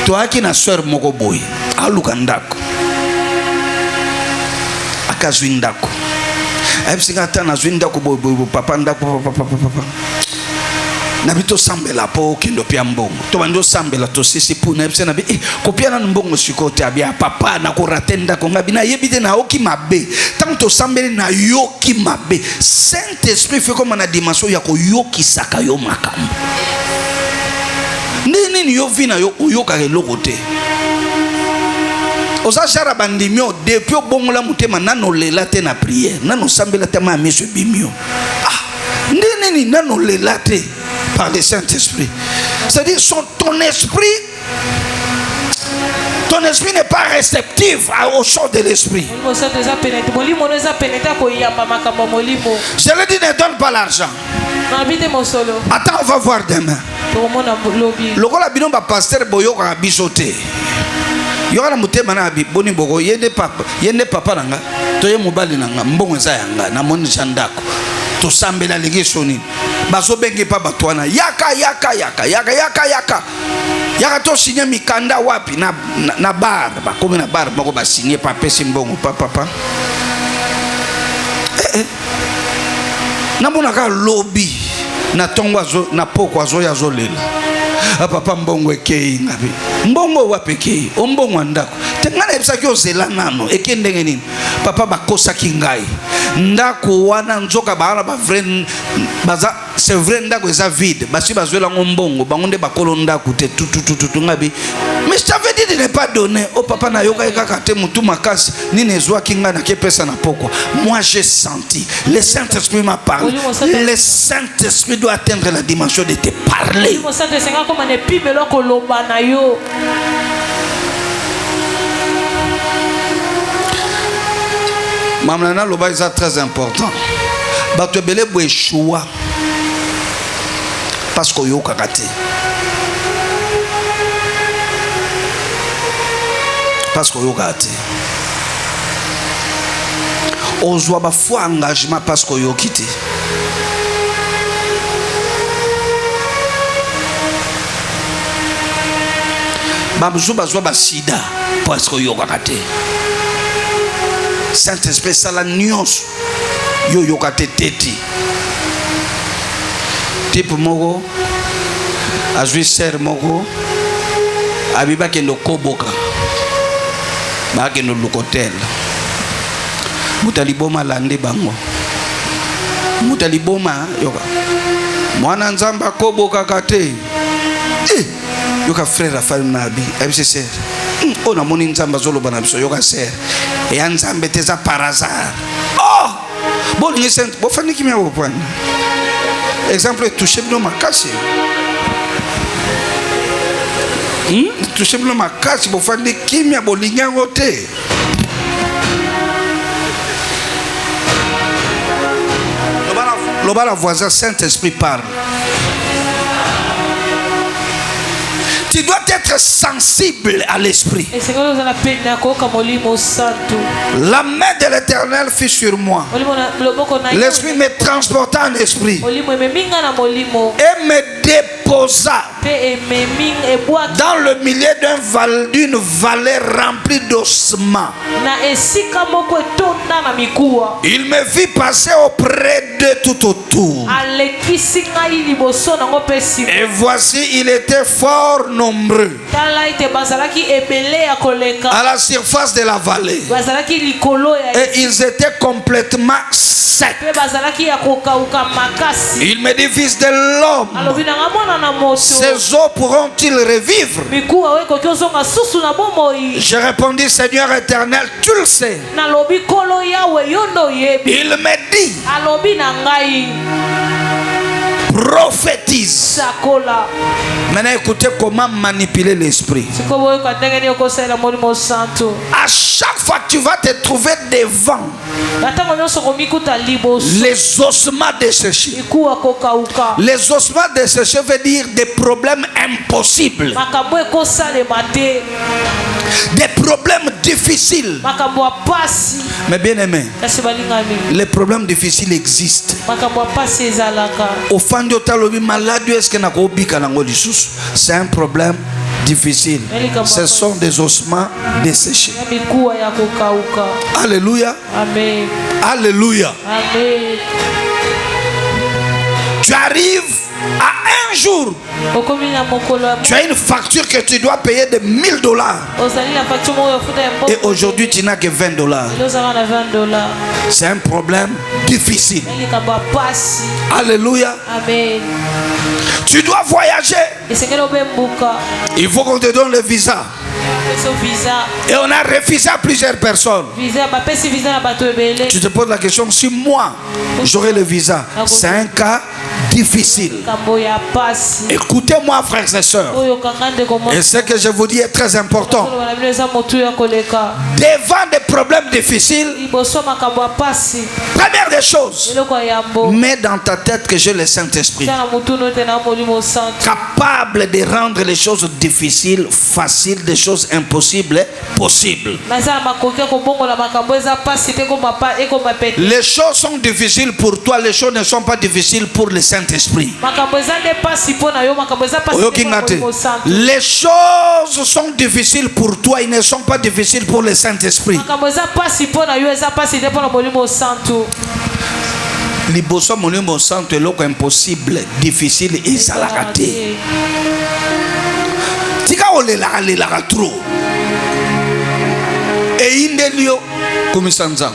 Toi qui na sœur moko boy. Aluka ndako. Akazwi ndako. Ebsinga tana zwi ndako boy papa ndako papa. Nabito sambela po kendo pia mbongo to bando sambela to sisi puna ebse nabi kopiana mbongo sikote abia papa na koratenda ko ngabi na yebite na oki mabe tanto sambele na yoki mabe Saint-Esprit fait comme na dimension ya ko yoki saka yo makambo nini nini yo vina yo oyoka eloko te. Oza jara bandimio depuis obongola mutema nano lela te na prière, nano sambela te ma miso bimio. Ah, nini nano lela te par le Saint-Esprit. C'est-à-dire ton esprit n'est pas réceptif aux choses de l'esprit. Je le dis, ne donne pas l'argent. Attends, on va voir demain. Lokola bino ba pasteur boyoka bisote. Yoka na mutema na abi boni boko yende papa nanga toye mobali nanga mbongo za yanga na moni chandako to sambela legesoni baso benge pa batwana yaka to signer mikanda wapi na bar ba komi na bar moko ba signer pa pesi mbongo papa na mona ka lobby na tongwa zo na poko azo ya zo lela. Papa mbongo ekei ngabi mbongo wapekei ombongo ndako tengana ebisaki ozela nano ekendenge nini papa bakosa kingai ndako wana nzoka bana ba vrai baza c'est vrai ndako eza vide basi bazwela ngombongo bangonde bakolo ndako te tutu ngabi mais je t'avais dit de ne pas donner au papa na yoka ekaka te mutu makasi nini ezwa kinga na kepesa na poko. Moi j'ai senti le Saint-Esprit m'a parlé. Le Saint-Esprit doit atteindre la dimension de te parler. Mamana loba est très important. Bato belé bo échoua parce que yo kakate. Parce que yo kakate. Ozwa ba foi engagement parce que yo quitté. Babuzu bazwa ba sida parce que yo kakate. Saint-Esprit sala nyonso yo yokate teti type moko azwi ser moko abiba kendo koboka ba kendo lukotel mutaliboma lande bango mutaliboma yoka mwana nzamba koboka kate yoka frère afali nabi abise ser on a moni nzamba zolo bana biso yoka ser et nzambe teza par hasard. Oh bon ni saint bo fani kimia bo point exemple toucher bino makasi toucher bino makasi bo fani kimia bo linga ngote le bala voisin Saint-Esprit parle. Tu dois être sensible à l'esprit. La main de l'Éternel fut sur moi. L'esprit me transporta en esprit et me déposa dans le milieu d'une vallée remplie d'ossements. Il me vit passer auprès de tout autour. Et voici, il était fort nombreux à la surface de la vallée. Et ils étaient complètement secs. Il me dit, fils de l'homme, ces eaux pourront-ils revivre? Je répondis, Seigneur éternel, tu le sais. Il me dit, prophétise. Maintenant écoutez comment manipuler l'esprit. À chaque fois que tu vas te trouver devant les ossements desséchés. Les ossements desséchés veut dire des problèmes impossibles, des problèmes difficiles. Mais bien aimé, les problèmes difficiles existent. Au fond de ta maladie, est-ce que c'est un problème difficile? Ce sont des ossements desséchés. Alléluia. Amen. Alléluia. Amen. Tu arrives à un un jour, tu as une facture que tu dois payer de $1000. Et aujourd'hui, tu n'as que $20. C'est un problème difficile. Alléluia. Amen. Tu dois voyager. Il faut qu'on te donne le visa. Et on a refusé à plusieurs personnes. Tu te poses la question, si moi j'aurais le visa, c'est un cas difficile. Écoutez-moi, frères et sœurs, et ce que je vous dis est très important. Devant des problèmes difficiles, première des choses, mets dans ta tête que j'ai le Saint-Esprit, capable de rendre les choses difficiles faciles, des choses impossibles possibles. Les choses sont difficiles pour toi, les choses ne sont pas difficiles pour le Saint-Esprit. Les choses sont difficiles pour toi, ils ne sont pas difficiles pour le Saint-Esprit. Liboso monimo santo eloko impossible, difficile et salakate. Tika olela trop. Et indelio kumisanzam.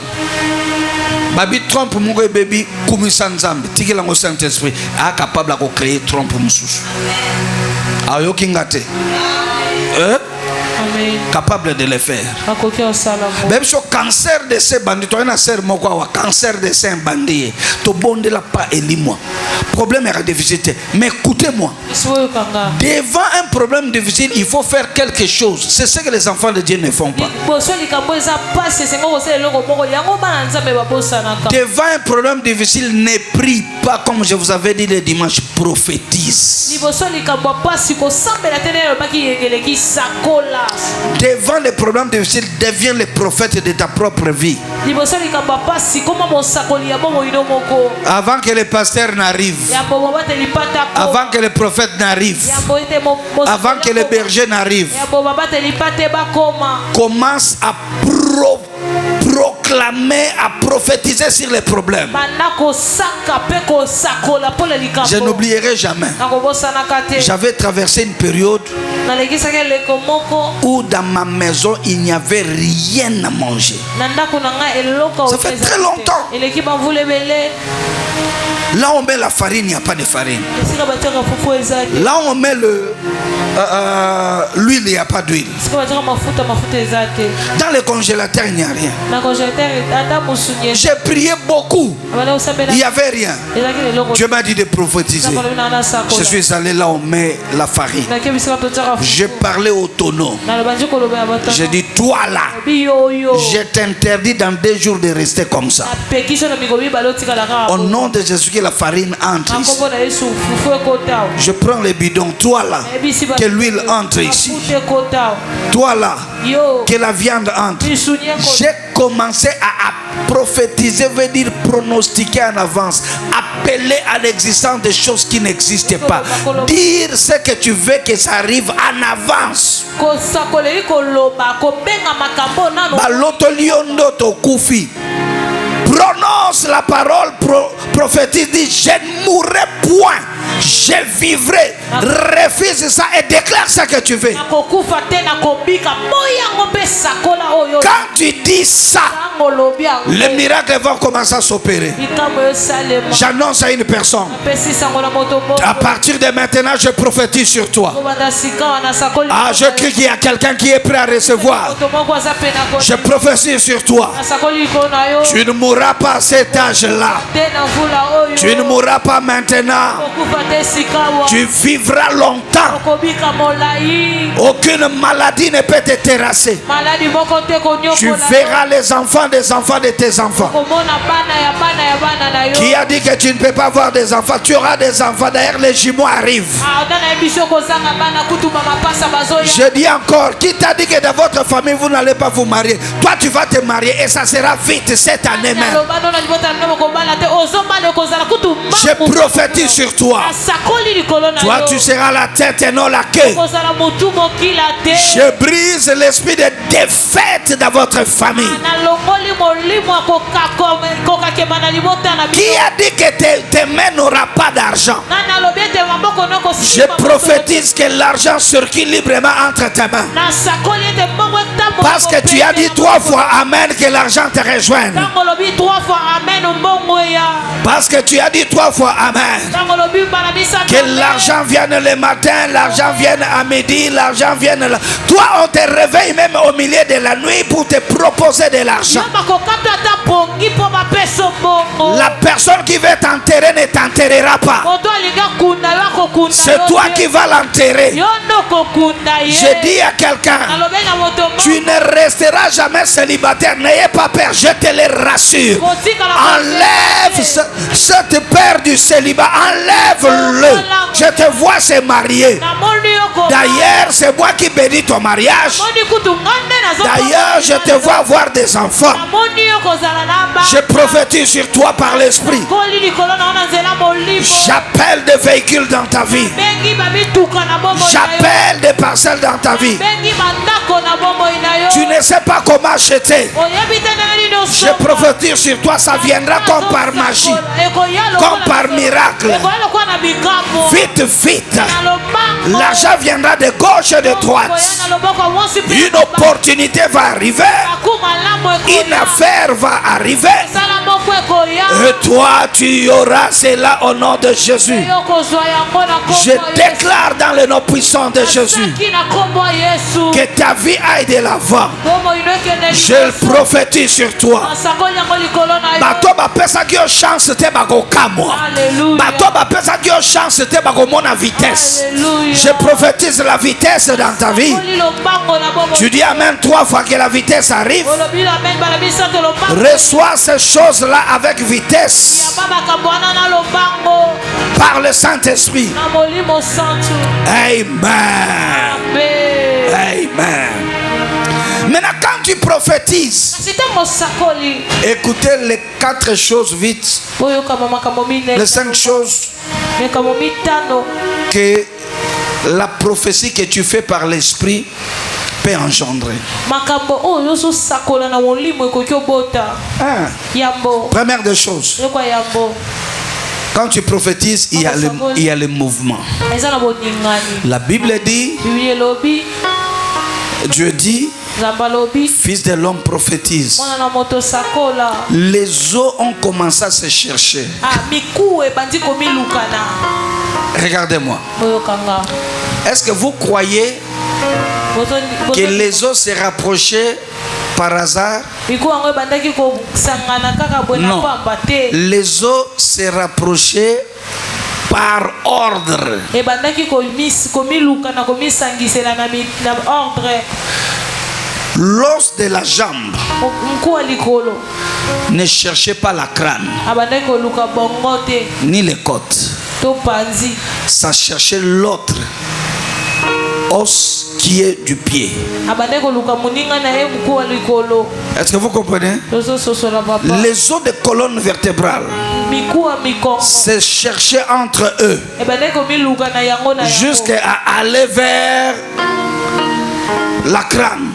Babi trompe mungo baby kumisanzam. Tiki lango Saint-Esprit a capable de créer trompe mususu. Ayo kingate. Capable de le faire. Même sur cancer de ces bandits, tu as un cancer de ces bandits. Tu bondes la pas et moi. Problème est difficile. Mais écoutez-moi. Devant un problème difficile, il faut faire quelque chose. C'est ce que les enfants de Dieu ne font pas. Devant un problème difficile, ne prie pas comme je vous avais dit le dimanche. Prophétise. Devant les problèmes difficiles, deviens le prophète de ta propre vie. Avant que le pasteur n'arrive, avant que le prophète n'arrive, avant que le berger n'arrive, commence à proclamer, à prophétiser sur les problèmes. Je n'oublierai jamais. J'avais traversé une période où dans ma maison il n'y avait rien à manger. Ça fait très longtemps. Là on met la farine, il n'y a pas de farine. Là on met l'huile, il n'y a pas d'huile. Dans le congélateur il n'y a rien. J'ai prié beaucoup, il n'y avait rien. Dieu m'a dit de prophétiser. Je suis allé là où on met la farine. J'ai parlé au tonneau. J'ai dit, toi là, je t'interdis dans 2 jours de rester comme ça. Au nom de Jésus, que la farine entre ici. Je prends le bidon. Toi là, que l'huile entre ici. Toi là, que la viande entre. J'ai commencé à prophétiser, veut dire pronostiquer en avance, appeler à l'existence des choses qui n'existent pas, dire ce que tu veux que ça arrive en avance. Prononce la parole, prophétise, dit je ne mourrai point, je vivrai. Refuse ça et déclare ce que tu veux. Quand tu dis ça, les miracles vont commencer à s'opérer. J'annonce à une personne, à partir de maintenant je prophétise sur toi. Ah, je crie qu'il y a quelqu'un qui est prêt à recevoir. Je prophétise sur toi. Tu ne mourras pas à cet âge-là. Tu ne mourras pas maintenant. Tu vivras longtemps. Aucune maladie ne peut te terrasser. Tu verras les enfants des enfants de tes enfants. Qui a dit que tu ne peux pas avoir des enfants? Tu auras des enfants. D'ailleurs, les jumeaux arrivent. Je dis encore, qui t'a dit que dans votre famille vous n'allez pas vous marier? Toi tu vas te marier et ça sera vite cette année même. Je prophétise sur toi. Toi tu seras la tête et non la queue. Je brise l'esprit de défaite dans votre famille. Qui a dit que tes mains n'auront pas d'argent? Je prophétise que l'argent circule librement entre tes mains. Parce que tu as dit 3 fois Amen que l'argent te rejoigne. Parce que tu as dit 3 fois Amen. Que l'argent vienne le matin, l'argent vienne à midi, l'argent vienne là. Toi, on te réveille même au milieu de la nuit pour te proposer de l'argent. La personne qui veut t'enterrer ne t'enterrera pas. C'est toi qui vas l'enterrer. Je dis à quelqu'un, tu ne resteras jamais célibataire. N'ayez pas peur, je te le rassure. Enlève cette peur du célibat. Enlève-le. Je te vois se marier. D'ailleurs, c'est moi qui bénis ton mariage. D'ailleurs, je te vois avoir des enfants. Je prophétise sur toi par l'esprit. J'appelle des véhicules dans ta vie. J'appelle des parcelles dans ta vie. Tu ne sais pas comment acheter. Je prophétise sur toi, ça viendra comme par magie, comme par miracle. Vite, vite. L'argent viendra de gauche et de droite. Une opportunité va arriver. Une affaire va arriver. Et toi, tu auras cela au nom de Jésus. Je déclare dans le nom puissant de Jésus que ta vie aille de l'avant. Je prophétise sur toi. Bato bapesa ki yo chance te bako kamwa. Bato bapesa ki yo chance te bako mona vitesse. Je prophétise la vitesse dans ta vie. Tu dis Amen 3 fois que la vitesse arrive. Reçois ces choses-là avec vitesse par le Saint-Esprit. Amen. Amen. Maintenant, quand tu prophétises, écoutez les 4 choses vite, les 5 choses que la prophétie que tu fais par l'esprit peut engendrer. Première des choses, quand tu prophétises, il y a le mouvement. La Bible dit, Dieu dit, Fils de l'homme prophétise. Les eaux ont commencé à se chercher. Regardez-moi. Est-ce que vous croyez que les eaux se rapprochaient par hasard? Non. Les eaux se rapprochaient par ordre. L'os de la jambe ne cherchez pas la crâne ni les côtes. Ça cherchait l'autre os qui est du pied. Est-ce que vous comprenez? Les os de colonne vertébrale se cherchaient entre eux jusqu'à aller vers la crâne.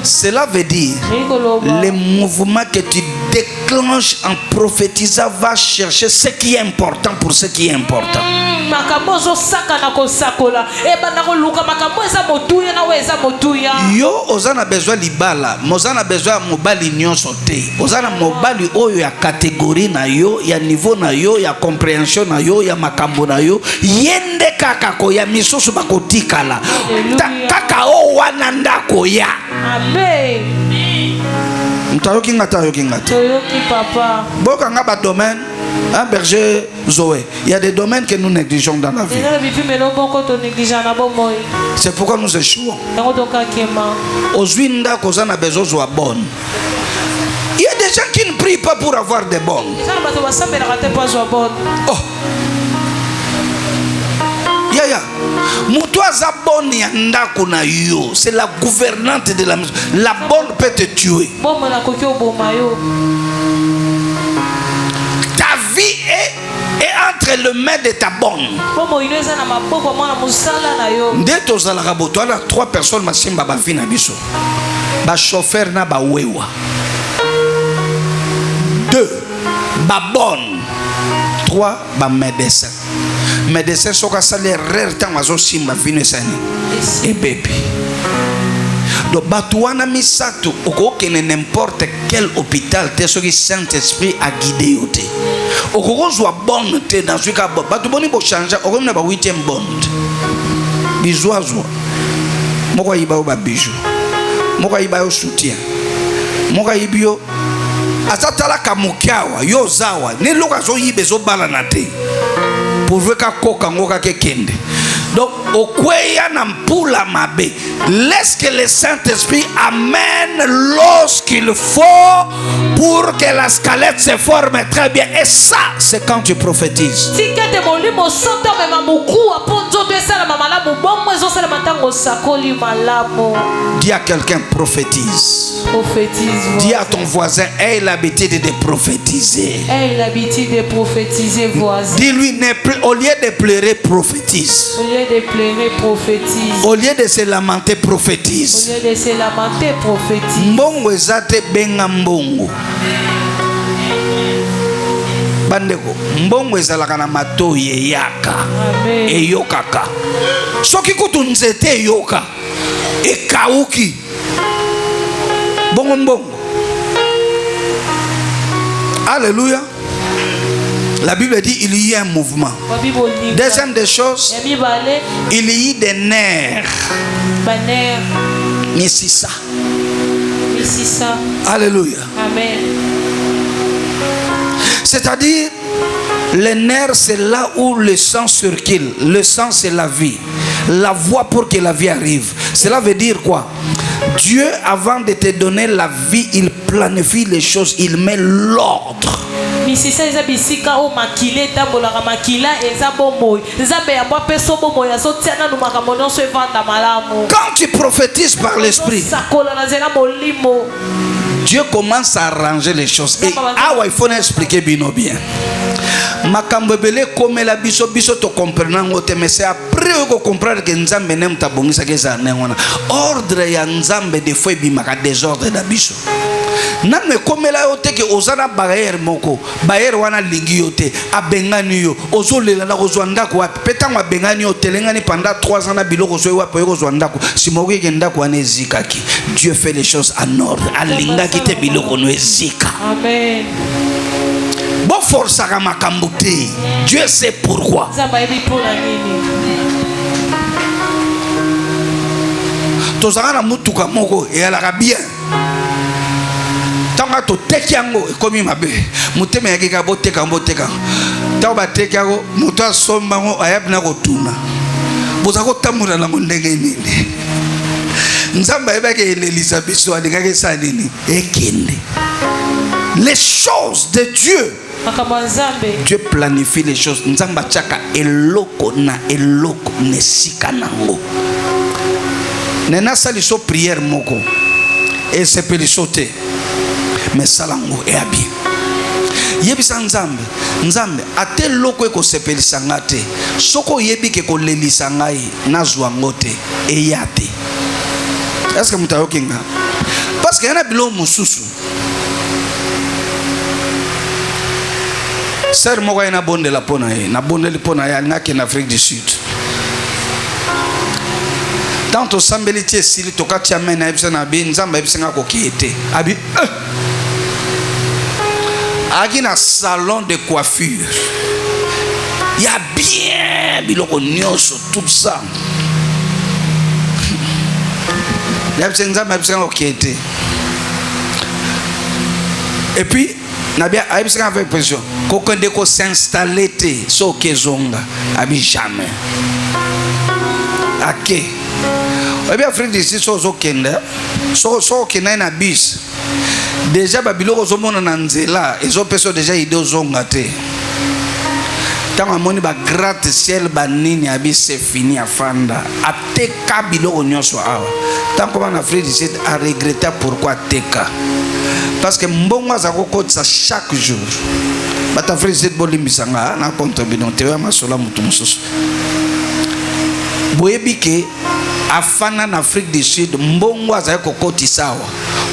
Cela veut dire le mouvement que tu déclenches en prophétisant va chercher ce qui est important pour ce qui est important. Yo ozana besoin libala, mozana besoin mobali nyonso te. Ozana mobali oyo ya catégorie na yo, ya niveau na yo, ya compréhension na yo, ya makambo na yo. Yende kaka ko ya misusu bakotikala. Kaka o wana ndako ya. Amen. Mtayoki ngata yoki ngata. Toyoki papa. Boka nga ba domaine. Un berger Zoé. Il y a des domaines que nous négligeons dans la vie. C'est pourquoi nous échouons. Il y a des gens qui ne prient pas pour avoir des bonnes. Oh. Yaya. C'est la gouvernante de la maison. La bonne peut te tuer. Ta vie est entre les mains de ta bonne. Dès que tu as 3 personnes, ba chauffeur na ba wewa. 2 ba bonne. 3 ba médecin. Médecin soka salaire tant azo simba vino sani. Et bébé. Donc batouana misato okokene n'importe quel hôpital te soki Saint-Esprit a guidé yote. Okoko zo bonne te dans ce cas batu boni bo changer okomna ba 8e bonde. Bizoazo. Moko yiba ba bijou. Moko yiba yo soutien. Moko yibio asatala kamukiawa yo zawa ne loka zo yibe zo balana te. Pour ver ka koka ngoka ke kende. Donc, au kweya nampula mabe, laisse que le Saint-Esprit amène lorsqu'il faut pour que la scalette se forme très bien. Et ça, c'est quand tu prophétises. Dis à quelqu'un, prophétise. Dis à ton voisin, aie l'habitude de prophétiser. Aie l'habitude de prophétiser, voisin. Dis-lui, au lieu de pleurer, prophétise. De pleurer, prophétise. Au lieu de se lamenter, prophétise. Au lieu de se lamenter, prophétise. Mbongo ezate benga mbongo. Bandeko, mbongo ezalaka na mato yeyaka. Amen. Eyokaka. Soki kutu nzete eyoka. Ekauki. Bongo mbongo. Alléluia. La Bible dit il y a un mouvement. Deuxième des choses, il y a des nerfs. Nisisa. Alléluia. Amen. C'est-à-dire, les nerfs, c'est là où le sang circule. Le sang, c'est la vie. La voie pour que la vie arrive. Cela veut dire quoi? Dieu, avant de te donner la vie, il planifie les choses, il met l'ordre. Quand tu prophétises par l'esprit, Dieu commence à arranger les choses. Et il faut expliquer bien. Makambebele comme la biso to comprenant mais c'est après qu'on comprendre que Nzambe n'aime ta bongisa que ça n'engona ordre ya Nzambe des fois bimaka désordre da biso nan me comme la yote que ozana barrière moko barrière wana lingi yote abengani yo ozolela na kozwanda ko petang abengani yo telengani pendant 3 ans na biloko zo wa po kozwanda ko simoki ke ndako wana ezikaki. Dieu fait les choses en ordre alinga kite biloko no ezika. Amen. Bon force à makambote. Dieu sait pourquoi. Tozana mutuka moko et elle a bien. Tanga to tekiango comme mabe. Muteme yakika boteka mboteka. Tauba tekiango muta sombango ayabna kotuna. Bozako tamura na ndenge nini. Nzamba ebake Elisabeth so alikake salini ekende. Les choses de Dieu. Dieu planifie les choses. Nzamba chaka eloko na eloko nesika nango. Nena sali so prière moko. Et c'est peut sauter. Mais salango est bien. Yebisa Nzambe. Nzambe ate loko eko sepelisa ngate. Soko yebi ke ko lelisa ngai na zwangote eyate. Est-ce que mutayoki nga? Parce que yana bilo mususu. Sœur moko ina bonde la pona na bonde le pona ya ngaki en Afrique du Sud. Tant au sambelitier sili tokati amena ebisa na bi Nzamba ebisa ngako kiete. Abi Agi na salon de coiffure. Il y a bien biloko nyonso tout ça. Ebisa Nzamba ebisa ngako kiete. Et puis Nabia Aïbsika avec pression. Qu'aucun de ko s'installer so kezonga abi jamais. Ok. Et bien Afrique d'ici so kenda. So kena na bis. Déjà babilo zo mona na nzela, ezo peso déjà idée zonga te. Tant amoni ba gratte ciel ba nini abi c'est fini afanda. Ateka biloko nyonso awa. Tant comme en Afrique d'ici a regretté pourquoi teka. Parce que mbongo azako ça chaque jour. Bata frère cette bolimbisanga na compte bino te ma sola mutu mususu. Boyebike afana en Afrique du Sud mbongo azaye kokoti sawa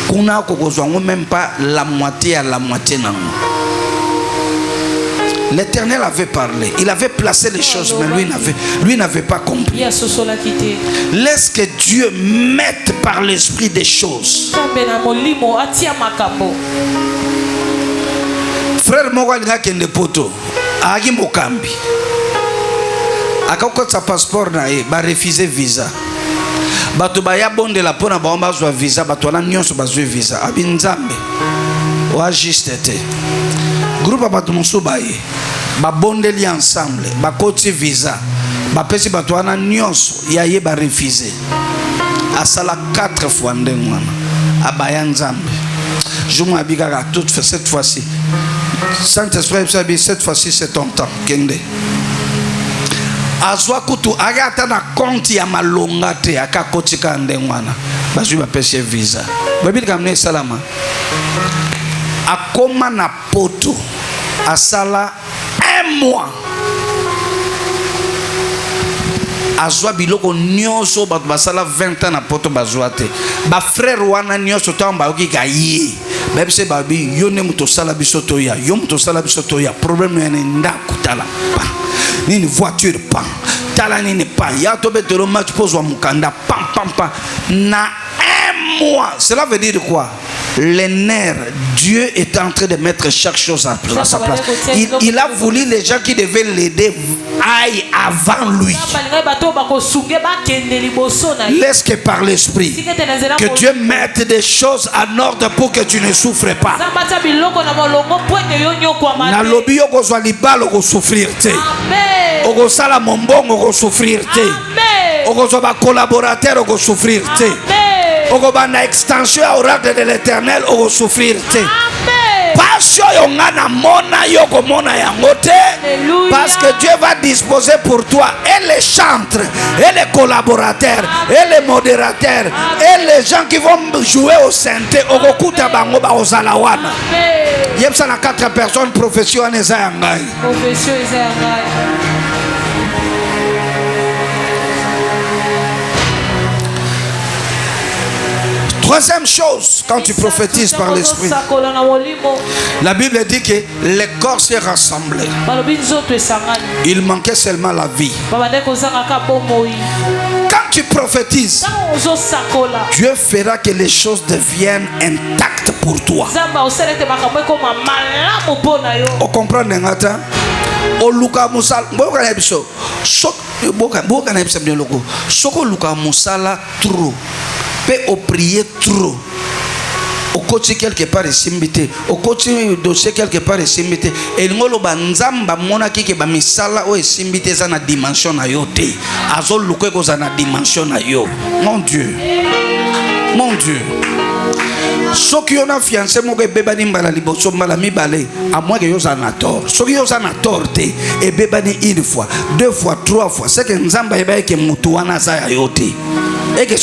kuna kokozwango même pas la moitié à la moitié nango. L'Éternel avait parlé, il avait placé les choses, mais lui n'avait pas compris. Laisse que Dieu mette par l'esprit des choses. Frère Mogalinga kende poto, agi mokambi. Akako sa passeport na e, ba refuser visa. Bato ba ya bonde la pona ba omba zwa visa, bato na nyonso ba zwa visa. Abinzambe. Wa juste te. Groupe bato monso ba ye. Ba bonde li ensemble, ba koti visa. Ba pesi bato na nyonso ya ye ba refuser. Asala 4 fois ndengwana. Abaya nzambe. Je m'habille à toute cette fois-ci. Saint-Esprit, cette fois-ci c'est ton temps. Kende. Azwa kutu agata na compte ya malonga te akakotika ndengwana. Bazu ba pese visa. Babi kamne salama. Akoma na poto. Asala 1 mois. Azwa biloko nyonso ba basala 20 ans na poto bazwa te. Ba frère wana nyonso tamba okika yi. Babi se babi yone muto sala bisoto ya. Yo muto sala bisoto ya. Problème ene ndakutala pa. Ni voiture pa. Tala ni pa. Ya to betero match pose wa mukanda pam pam pam na 1 mois. Cela veut dire quoi? Les nerfs, Dieu est en train de mettre chaque chose à sa place. Il a voulu les gens qui devaient l'aider aillent avant lui. Laisse que par l'esprit que Dieu mette des choses en ordre pour que tu ne souffres pas. Na lobi yo kozwa libalo ko souffrir te. Oko sala mombongo ko souffrir te. Oko zo ba collaborateur ko souffrir te. Oko ba na extension à oracle de l'Éternel oko souffrir te. Parce que Dieu va disposer pour toi et les chantres, et les collaborateurs, et les modérateurs, et les gens qui vont jouer au synthé. Il y a 4 personnes professionnelles. Troisième chose, quand tu prophétises par l'esprit, la Bible dit que les corps se rassemblaient. Il manquait seulement la vie. Quand tu prophétises, Dieu fera que les choses deviennent intactes pour toi. On comprend n'engata? O luka musala boka na biso boka na biso bien loko soko luka musala trop. Au prier trop, au côté quelque part et simbité, au côté dossier quelque part et simbité, et ngolo banzamba mona ki ke ba misala o simbité za na dimension na yo te, azol luke ko za na dimension na yo. Mon Dieu, mon Dieu. Ce qui on a fiancé mo ke bebani mbala liboso mbala mibale, à moins que yo za na tort. Ce qui yo za na tort te et bebani 1 fois, 2 fois, 3 fois, c'est que nzamba eba ke mutu wana za ya yo te. Et que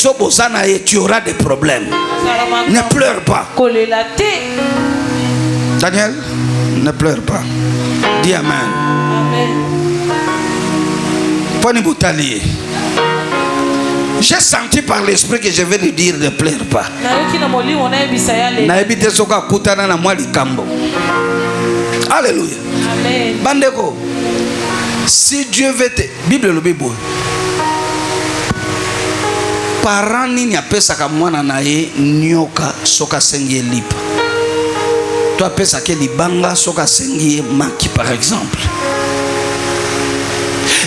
tu auras des problèmes. Ne pleure pas. Daniel, ne pleure pas. Dis Amen. Amen. J'ai senti par l'esprit que je vais lui dire ne pleure pas. Alléluia. Amen. Bandeko, si Dieu veut te... Bible le Bible. Parent nini apesaka mwana na ye nyoka soka sengi lipa. Toi apesaka libanga soka sengi maki par exemple.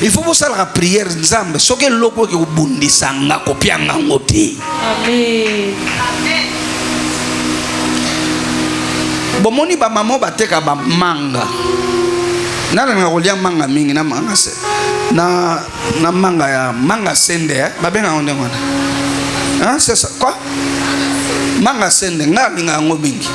Il faut poser la prière nzambe soke loko ke ubundisa nga kopianga ngote. Amen. Bomoni ba mamo bateka ba manga. Nana ngakolia manga mingi na manga se. Na manga ya manga sende babenga onde ngona. Hein, c'est ça quoi? Manga sende nga minga ngobingi.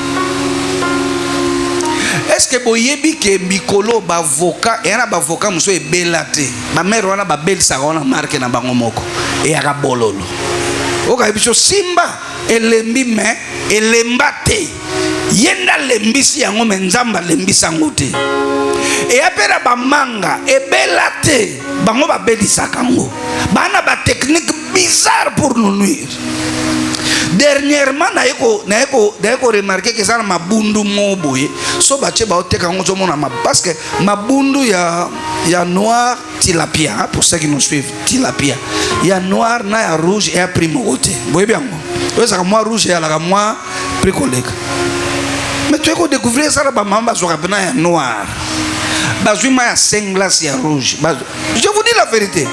Est-ce que boyebi ke mikolo ba avocat era ba avocat muso e belate. Ba mère wana ba belisa wana marque na bango moko e aka bololo. Oka biso simba elembi me elembate. Yenda lembisi yango menzamba lembisa ngote. Et après ba manga e belate bango ba belisa kango. Bana ba technique bizarre pour nous nuire. Dernièrement, naeko remarqué que ça m'a bundu moboye. So bache ba oteka ngozo mona ma parce que ma bundu ya noir tilapia pour ceux qui nous suivent tilapia. Il y a noir na ya rouge et ya primo côté. Vous voyez bien moi. Ouais ça moi rouge et la moi précolègue. Mais tu as découvrir ça ba mamba so rapena ya noir. Bazui ma ya 5 glaces ya rouge. Je vous dis la vérité.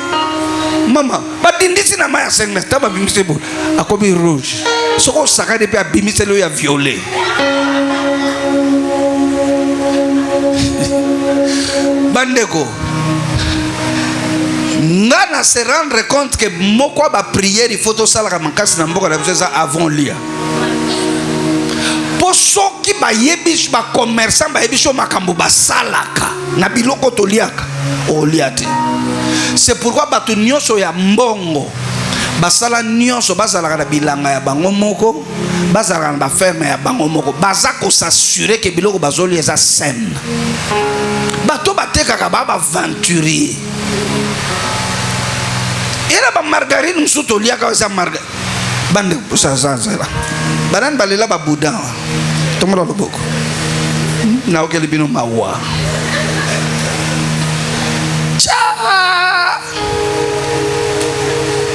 Maman, badindisi na ma ya 5 glaces taba bimise bo akobi rouge. Soko saka depuis a bimise lo ya violet. Bandeko. Ngana se rendre compte que moko ba prière il faut to sala ka makasi na mboka na biso avant lia. Po soki ba yebish ba commerçant ba yebisho makambo ba salaka na biloko to liaka o liate. C'est pourquoi batu nyonso ya mbongo basala nyonso bazalaka na bilanga ya bango moko bazalaka na ba ferme ya bango moko baza ko s'assurer que biloko bazoli eza saine. Bato batekaka ba aventurier. Era ba margarine msuto liaka za margarine. Bande ça. Banan balela ba boudin. Tomora loboko. Na okeli bino mawa. Cha.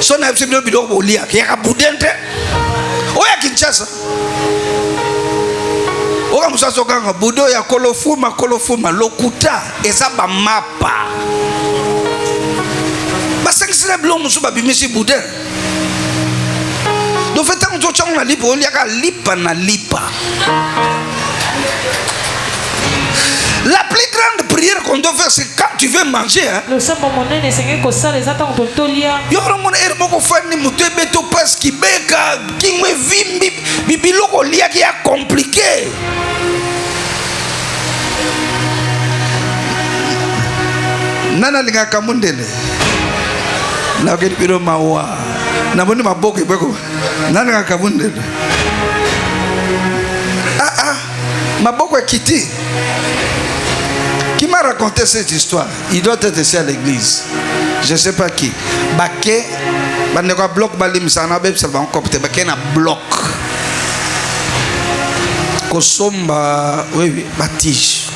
So na bino biloko liaka ya boudente. Oya Kinshasa. Oka musaso kanga budo ya kolofuma lokuta eza ba mapa. Basengisa blo musu ba bimisi boudin. Donc fait tant que on a lipa on liaka lipa na lipa. La plus grande prière qu'on doit faire c'est quand tu veux manger hein. Le seul moment n'est c'est que ça les attend pour tolia. Yo vraiment ermoko fani mutebe to parce qui beka kingwe vimbi bibiloko lia qui a compliqué. Nana linga kamundele. Na ke biro mawa. Na boni maboko ibeko. Nana linga kamundele. Maboko kiti. Qui m'a raconté cette histoire? Il doit être ici à l'église. Je ne sais pas qui. Baké, bandeko bloc balim sana beb ça va encore peut-être baké na bloc. Kosomba, oui, batige.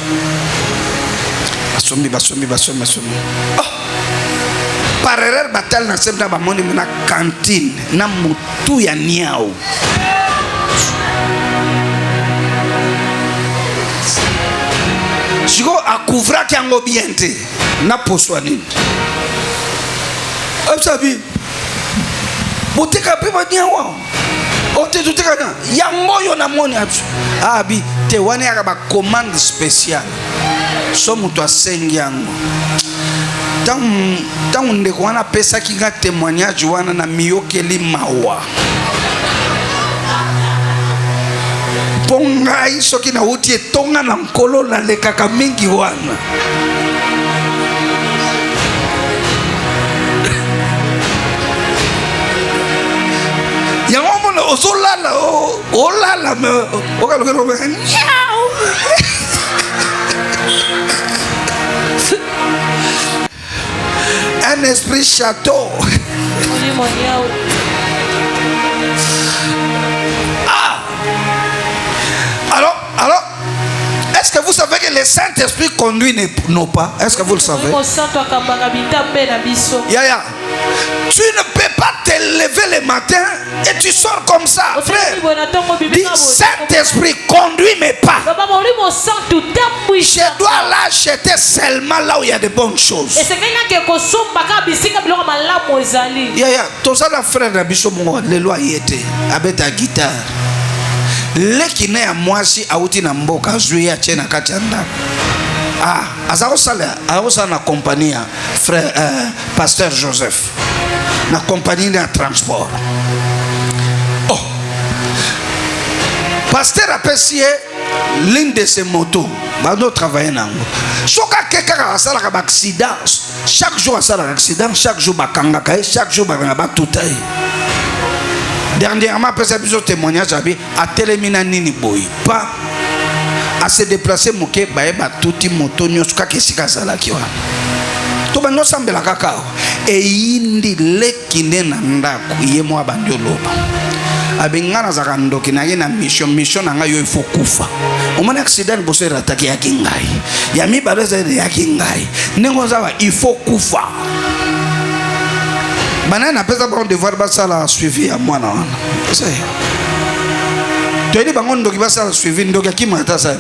Basombi. Oh! Par erreur batal na semna ba moni na cantine na mutu ya niao. Siko akuvra kiango biente na poswani. Obsabi. Boteka pe ba niawa. Ote tuteka na ya moyo na moni absu. Abi te wane aka ba commande spéciale. So mutu asengi yango. Tant ndeko wana pesa ki ga témoignage wana na miyokeli mawa. Pongai soki na uti etonga na nkolo na lekaka mingi wana. Yango mona ozolala olala me okalokelo be. Un esprit château. Alors, est-ce que vous savez que le Saint-Esprit conduit nos pas? Est-ce que vous le savez? Yaya, tu ne peux pas te lever le matin et tu sors comme ça, frère. Dis, Saint-Esprit, conduis mes pas. Je dois l'acheter seulement là où il y a de bonnes choses. Yaya, tout ça, la frère Rabiso, le loi y était, avec ta guitare. Lekine ya mwasi auti na mboka zuia chena kachanda. Aza na compagnie frère pasteur Joseph. Na compagnie de transport. Oh. Pasteur a payé l'une de ses motos. Bando travailler nango. Soka keka asala ka accident. Chaque jour asala accident, chaque jour bakanga kai, chaque jour bakanga batutai. Dernièrement, après ça, plusieurs témoignages à Télémina Nini Boy. Pas à se déplacer, Mouké, Baeba, Touti, Motonio, Skakesika Salakiwa. to bando sambela kakao e indi lekinde na ndako ye mo abandi oloba abengana za kandoki na ye na mission na ngayo ifo kufa omona accident boso rataki ya kingai ya mi baleza ya kingai nengo zawa ifo kufa banana pesa bon devoir basala suivi ya mwana wana c'est toi bango ndoki basala suivi ndoki kimata ça.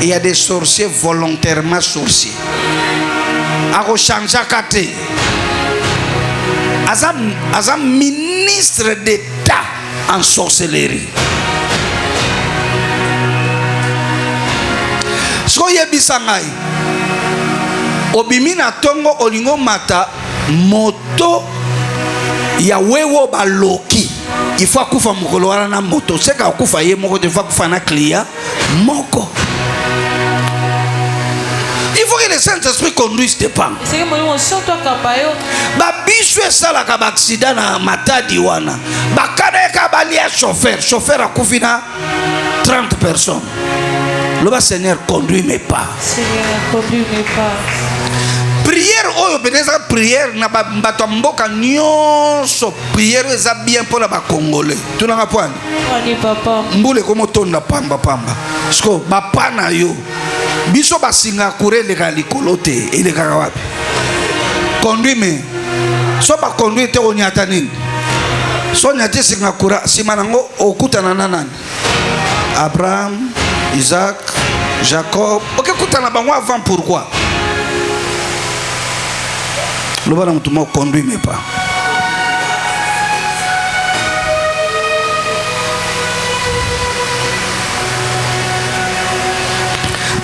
Il y a des sorciers volontairement sorciers. Ako chanja kate. Azam ministre d'État en sorcellerie. So yebisangai. Obimina tongo olingo mata moto ya wewo baloki. Il faut akufa mokolo wana na moto. Seka akufa ye moko de fois kufa na client moko. Il faut que le Saint-Esprit conduise tes pas. Babishwe sala ka accident na matadi wana. Bakana ka balia chauffeur a kufina 30 personnes. Le Seigneur conduit mes pas. Seigneur conduit mes pas. Prière oyo beneza prière na bato mboka nyonso prière eza bien pour ba congolais. Tunanga point. Ani papa. Mbule komo tonda pamba. Sko bapana yo. Biso basinga kurele ka likolote ele kaka wapi. Conduit me. So ba conduit te onyata nini. So nyate singa kura simanango okutana na nani. Abraham, Isaac, Jacob. OK kutana bango avant pourquoi? Le bas tu m'as conduit mais pas.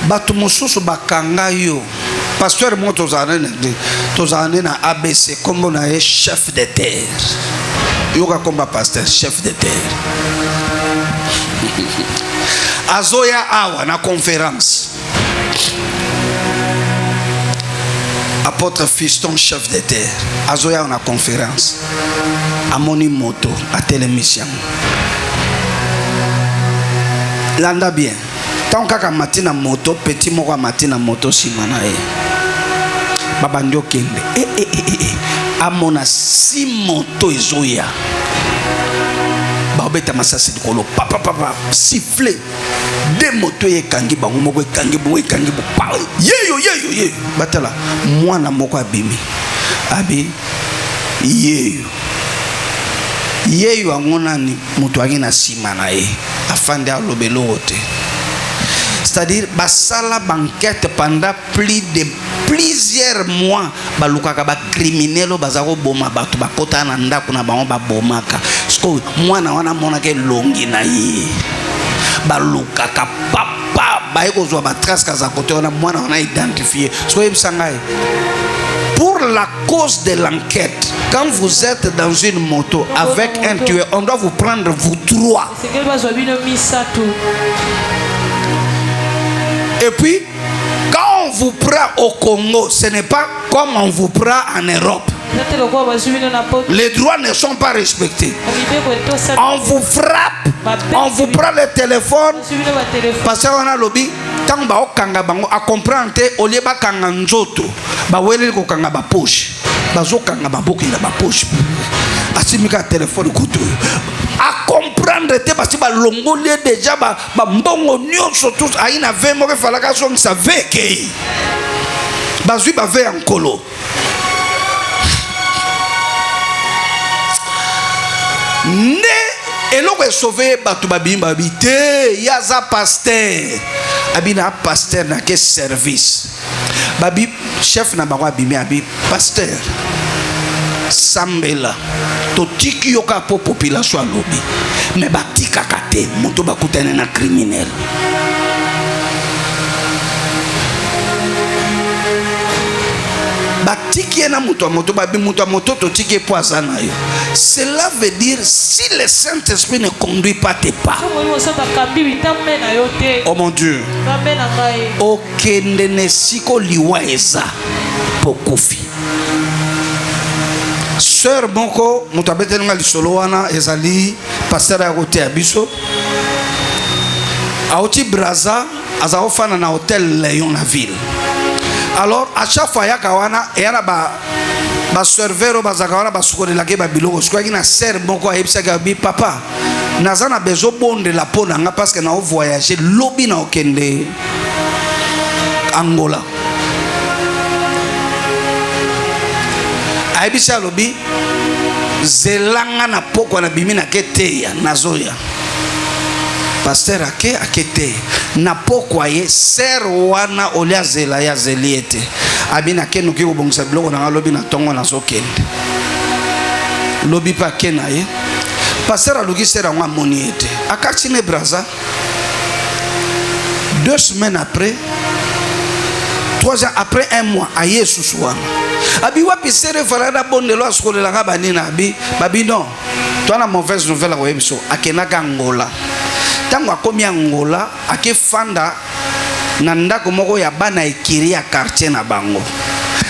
Batu mosusu bakanga yo. Pasteur mo tozane na ABC comme on a chef de terre. Yoga comme pasteur chef de terre. Azoya awa na conférence. Apôtre Fiston chef de terre. Azoya na conférence. Amoni moto à télémission. Landa bien. Tant kaka matina moto petit moko matina moto simana e. Baba ndio kende. Amona si moto ezoya. Babeta masasi dikolo papa siffler. Des motos ekangi bango moko ekangi bo pa. Yeyo. Batala mwana moko abimi. Abi yeyo angona ni moto agina simana e. Afande alobelo ote. C'est-à-dire basala banquette pendant plus de plusieurs mois balukaka ba criminelo bazako boma batu bakota na ndako na bango ba bomaka sko mwana wana mona ke longi na ye balukaka papa baiko zo ba trace kaza kote wana mwana wana identifié so ebsangai. Pour la cause de l'enquête, quand vous êtes dans une moto avec un tueur, on doit vous prendre vous trois. Et puis, quand on vous prend au Congo, ce n'est pas comme on vous prend en Europe. Les droits ne sont pas respectés. On vous frappe, on vous prend le téléphone. Parce qu'on a lobby, tant ba okanga bango a comprendre au lieu ba kanga nzoto, ba wele ko kanga ba poche, ba zo kanga ba boki na ba poche. Asimika téléphone kutu. A comprendre te parce que ba longolé déjà ba mbongo nyonso tous aina 20 mo ke falaka so ça veke. Ba zui ba ve en colo. Ne eloko sauvé batu babimba habité yaza pasteur abina pasteur na ke service babi chef na bango abimi abi pasteur sambela to tiki yoka po population alobi me batika kate moto bakutane na criminel. Batiki na moto babi moto to tiki poisa na yo. Cela veut dire si le Saint-Esprit ne conduit pas tes pas. Oh mon Dieu. Okende nesiko liwa eza pokofi. Sœur Bonko, mutabetenga lisolo wana ezali pasteur ya côté abiso. Aoti Braza azafana na hôtel Léon la ville. Alors à chaque fois yakawana et yana ba serveur bazakawana ba sukolela ke ba biloko soki na ser moko ayebisaka bi papa nazana besoin bonde la pona nga parce que na voyager lobi na okende Angola ayebisa lobi zelanga na poko na bimina keteya nazoya pasteur akete na poko ye ser wana olia zela ya zeliete abina kenu ki kobongisa biloko na lobi na tongo na sokende lobi pa kena ye pasteur aluki ser ngwa moniete akachine braza 2 semaines après 3 ans après 1 mois aye susuwana abi wapi sere farada bondelo askolela nga banina abi babi non toi na mauvaise nouvelle ko yebiso akenaka Angola tango akomi Angola akefanda na ndako moko ya bana ekiri ya quartier na bango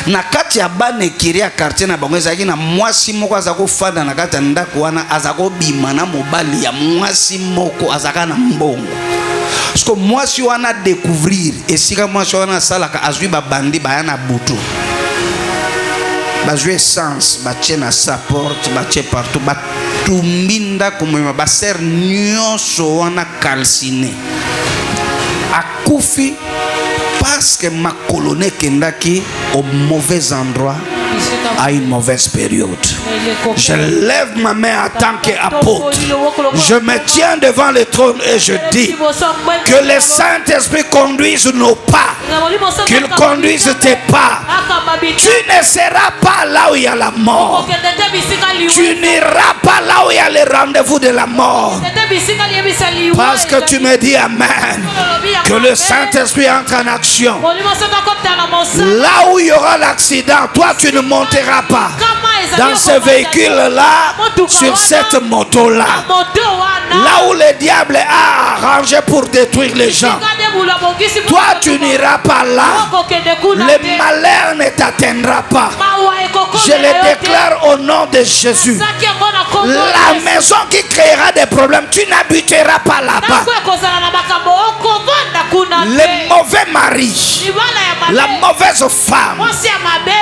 na kati ya bana ekiri ya quartier na bango ezaki na mwasi moko azako fanda na kati ya ndako wana azako bima na mobali ya mwasi moko azaka na mbongo parce que mwasi wana découvrir esika mwasi wana salaka azwi babandi baya na butu bazwe essence batie na sa porte batie partout batumbinda komema baser nyonso wana calciné akufi parce que ma colonie kendaki au mauvais endroit à une mauvaise période. Je lève ma main en tant qu'apôtre. Je me tiens devant le trône et je dis que le Saint-Esprit conduise nos pas, qu'il conduise tes pas. Tu ne seras pas là où il y a la mort. Tu n'iras pas là où il y a le rendez-vous de la mort. Parce que tu me dis Amen. Que le Saint-Esprit entre en action. Là où il y aura l'accident, toi tu ne monteras pas dans ce véhicule-là, sur cette moto-là. Là où le diable a arrangé pour détruire les gens, toi tu n'iras pas là. Le malheur ne t'atteindra pas. Je le déclare au nom de Jésus. La maison qui créera des problèmes, tu n'habiteras pas là-bas. Le mauvais mari, la mauvaise femme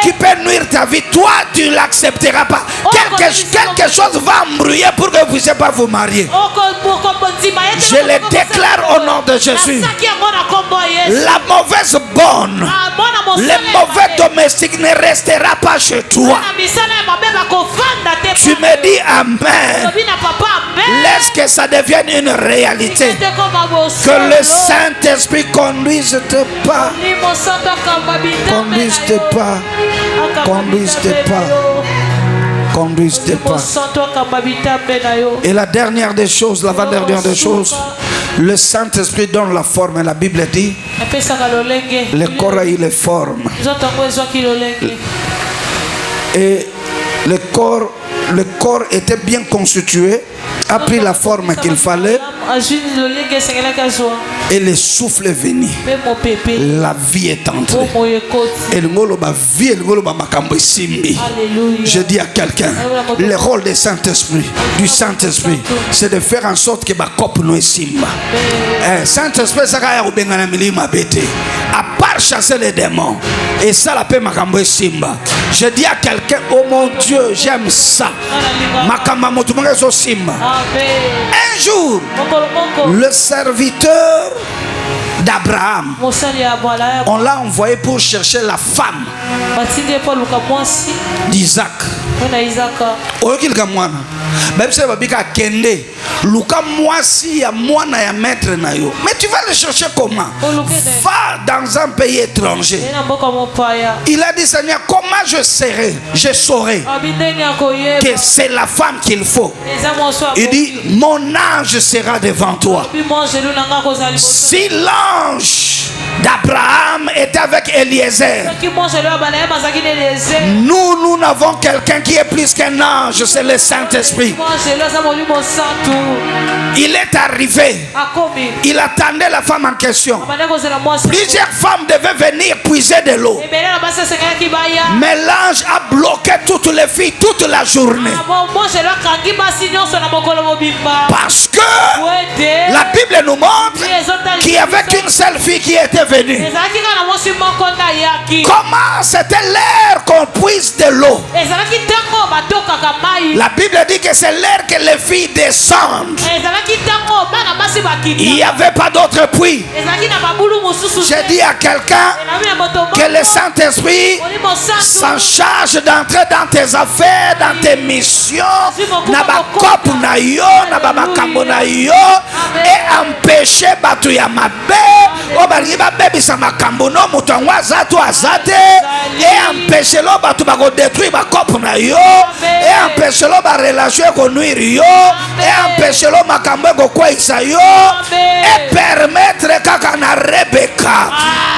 qui peut nuire ta vie, toi tu l'accepteras pas. Quelque chose va embrouiller pour que vous ne puissiez pas vous marier. Je le déclare au nom de Jésus. La mauvaise bonne, le mauvais domestique ne restera pas chez toi. Tu me dis Amen. Laisse que ça devienne une réalité. Que le Saint-Esprit conduise tes pas. Conduise tes pas. Conduise tes pas. Conduise tes pas. Et la dernière des choses, l'avant-dernière des choses, le Saint-Esprit donne la forme. La Bible dit le corps a eu les formes. Et le corps était bien constitué, a pris la forme qu'il fallait, et le souffle est venu. La vie est entrée. Et le vie, je dis à quelqu'un, le rôle du Saint-Esprit, c'est de faire en sorte que ma copie nous simba. Saint-Esprit, ça va à part chasser les démons, et ça la paix makambo simba. Je dis à quelqu'un, oh mon Dieu, j'aime ça. Un jour, le serviteur d'Abraham, on l'a envoyé pour chercher la femme d'Isaac. Mais tu vas le chercher comment? Va dans un pays étranger. Il a dit, Seigneur, comment je saurai que c'est la femme qu'il faut? Il dit, mon ange sera devant toi. Si l'ange d'Abraham est avec Eliezer, nous n'avons quelqu'un qui est plus qu'un ange, c'est le Saint-Esprit. Il est arrivé, il attendait la femme en question. Plusieurs femmes devaient venir puiser de l'eau, mais l'ange a bloqué toutes les filles toute la journée. Parce que la Bible nous montre qu'il y avait qu'une seule fille qui était venu. Comment c'était l'heure qu'on puise de l'eau. La Bible dit que c'est l'heure que les filles descendent. Il n'y avait pas d'autre puits. J'ai dit à quelqu'un que le Saint-Esprit s'en charge d'entrer dans tes affaires, dans tes missions, na ba kop na yo, na ba makambo na yo, et empêcher batu ya mabe, o bali ba bebisa makambo no mutu ngwaza to azate, et empêcher lo batu ba ko détruire ba kop na yo, et empêcher lo ba relation ko nuire yo, et empêcher lo makambo ko kwaisa yo, et permettre kaka na Rebecca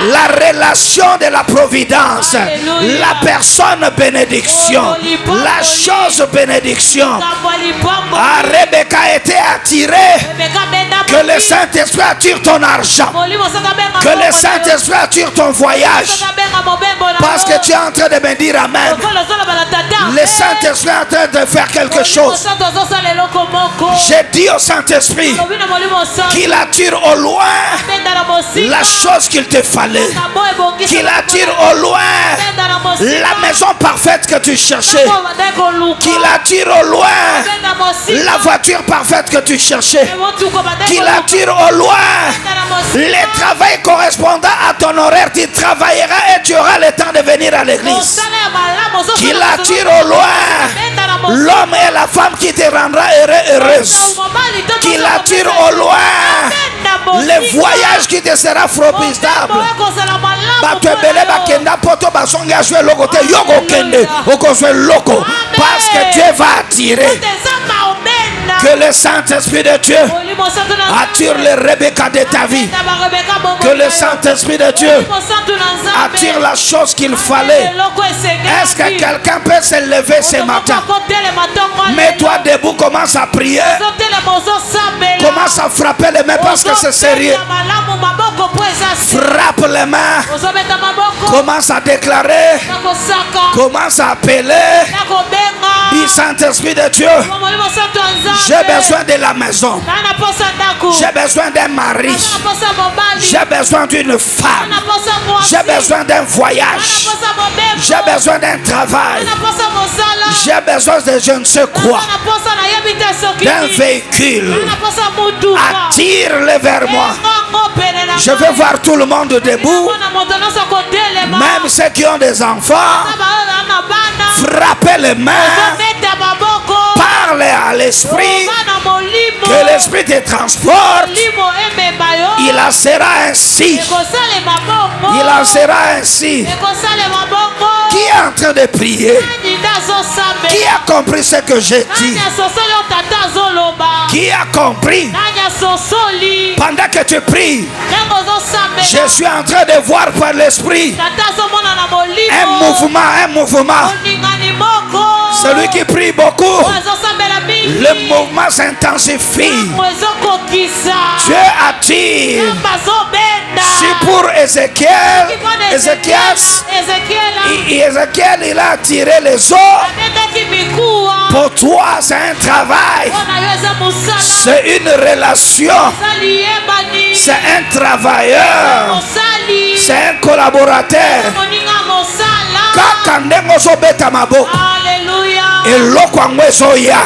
la relation de la providence, la personne bénédiction, la chose bénédiction. Rebecca a été attirée. Que le Saint-Esprit attire ton argent. Que le Saint-Esprit attire ton voyage. Parce que tu es en train de me dire amen. Le Saint-Esprit est en train de faire quelque chose. J'ai dit au Saint-Esprit qu'il attire au loin la chose qu'il te fallait. Qu'il attire au loin la maison parfaite que tu cherchais. Qu'il attire au loin la voiture parfaite que tu cherchais. Qu'il attire au loin les travails correspondant à ton horaire. Tu travailleras et tu auras le temps de venir à l'église. Qu'il attire au loin l'homme et la femme qui te rendra heureux, heureuse. Qu'il attire au loin le voyage qui te sera formidable. Parce que Dieu va attirer. Que le Saint-Esprit de Dieu attire les Rebecca de ta vie. Que le Saint-Esprit de Dieu attire la chose qu'il fallait. Est-ce que quelqu'un peut se lever ce matin? Mets-toi debout, commence à prier. Commence à frapper les mains parce que c'est sérieux. Frappe les mains. Commence à déclarer. Commence à appeler. Dis Saint-Esprit de Dieu. J'ai besoin de la maison. J'ai besoin d'un mari. J'ai besoin d'une femme. J'ai besoin d'un voyage. J'ai besoin d'un travail. J'ai besoin de je ne sais quoi. D'un véhicule. Attire-les vers moi. Je veux voir tout le monde debout. Même ceux qui ont des enfants. Frappez les mains. Parlez à l'esprit. Que l'esprit te transporte. Il en sera ainsi. Il en sera ainsi. Qui est en train de prier? Qui a compris ce que j'ai dit? Qui a compris? Pendant que tu pries, je suis en train de voir par l'esprit un mouvement. Celui qui prie beaucoup, le mouvement s'intensifie. Dieu attire. Si pour Ézéchiel, il a attiré les eaux. Pour toi, c'est un travail. C'est une relation. C'est un travailleur. C'est un collaborateur. Eloko yango ezoya.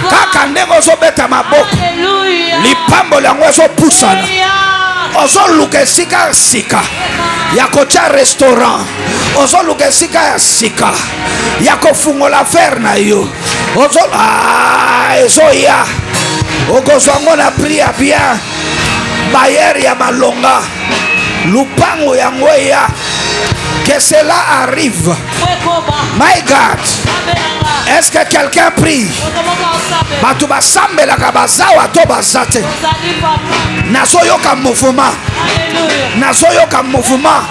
Kaka ndenge ozobeta maboko. Lipambo yango ezopusana. Ozoluka esika ya sika ya kotia restaurant. Ozoluka esika ya sika ya kofungola fer na yo. Ezoya. Okozwango na pria bien. Bayer ya malonga. Lupango yango ya. Que cela arrive. My God. Est-ce que quelqu'un prie? Batuba sambe la kabazawa to bazate. Nazoyoka mouvement. Nazoyoka mouvement.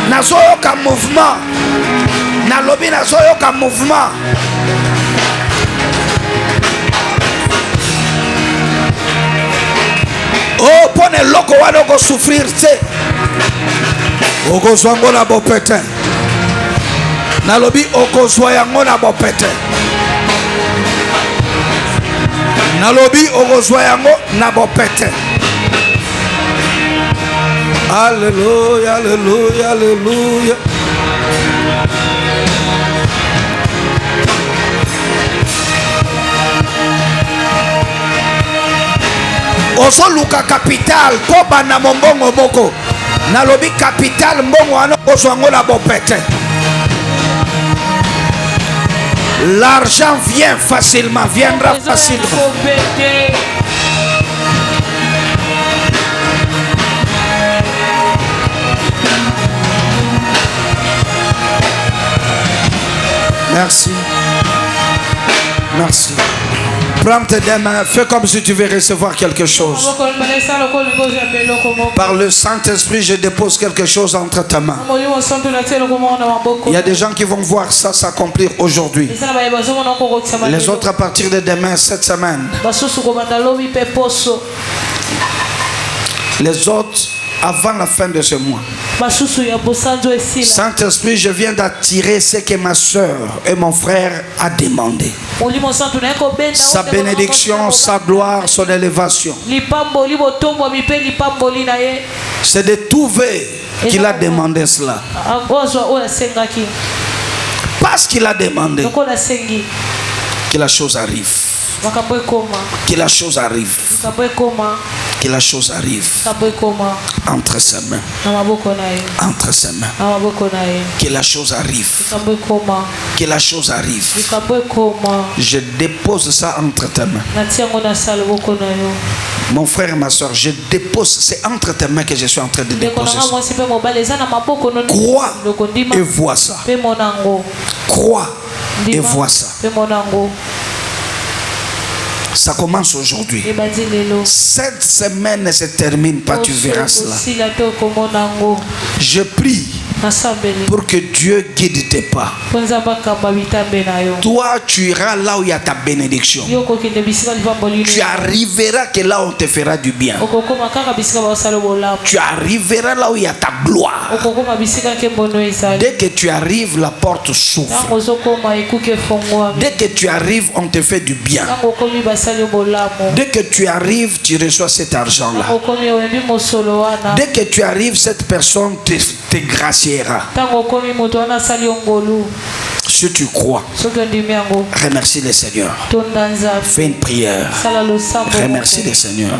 Nazoyoka mouvement. Nalobi nazoyoka mouvement. Oh, pone loko wana go souffrir te. Okozwa yango na bopete. Nalobi okozwa yango na bopete. Nalobi okozwa yango na bopete. Alléluia, alléluia, alléluia. Oso luka capital koba na mombongo boko. Na lobi capital mbongo ano kozwango la bopete. L'argent vient facilement, viendra facilement. Merci. Merci. Prends tes deux mains, fais comme si tu veux recevoir quelque chose. Par le Saint-Esprit, je dépose quelque chose entre tes mains. Il y a des gens qui vont voir ça s'accomplir aujourd'hui. Les autres à partir de demain, cette semaine. Les autres avant la fin de ce mois. Saint-Esprit, je viens d'attirer ce que ma soeur et mon frère a demandé. Sa bénédiction, sa gloire, son élévation. C'est de trouver qu'il a demandé cela. Parce qu'il a demandé que la chose arrive. Que la chose arrive. Que la chose arrive. Entre ses mains. Entre ses mains. Que la chose arrive. Que la chose arrive. Je dépose ça entre tes mains. Mon frère et ma soeur, je dépose, c'est entre tes mains que je suis en train de déposer ça. Crois et vois ça. Crois et vois ça. Ça commence aujourd'hui. Cette semaine ne se termine pas, tu verras cela. Je prie pour que Dieu guide tes pas. Toi, tu iras là où il y a ta bénédiction. Tu arriveras que là où on te fera du bien. Tu arriveras là où il y a ta gloire. Dès que tu arrives, la porte s'ouvre. Dès que tu arrives, on te fait du bien. Dès que tu arrives, tu reçois cet argent-là. Dès que tu arrives, cette personne te graciera. Si tu crois, remercie le Seigneur. Fais une prière. Remercie le Seigneur.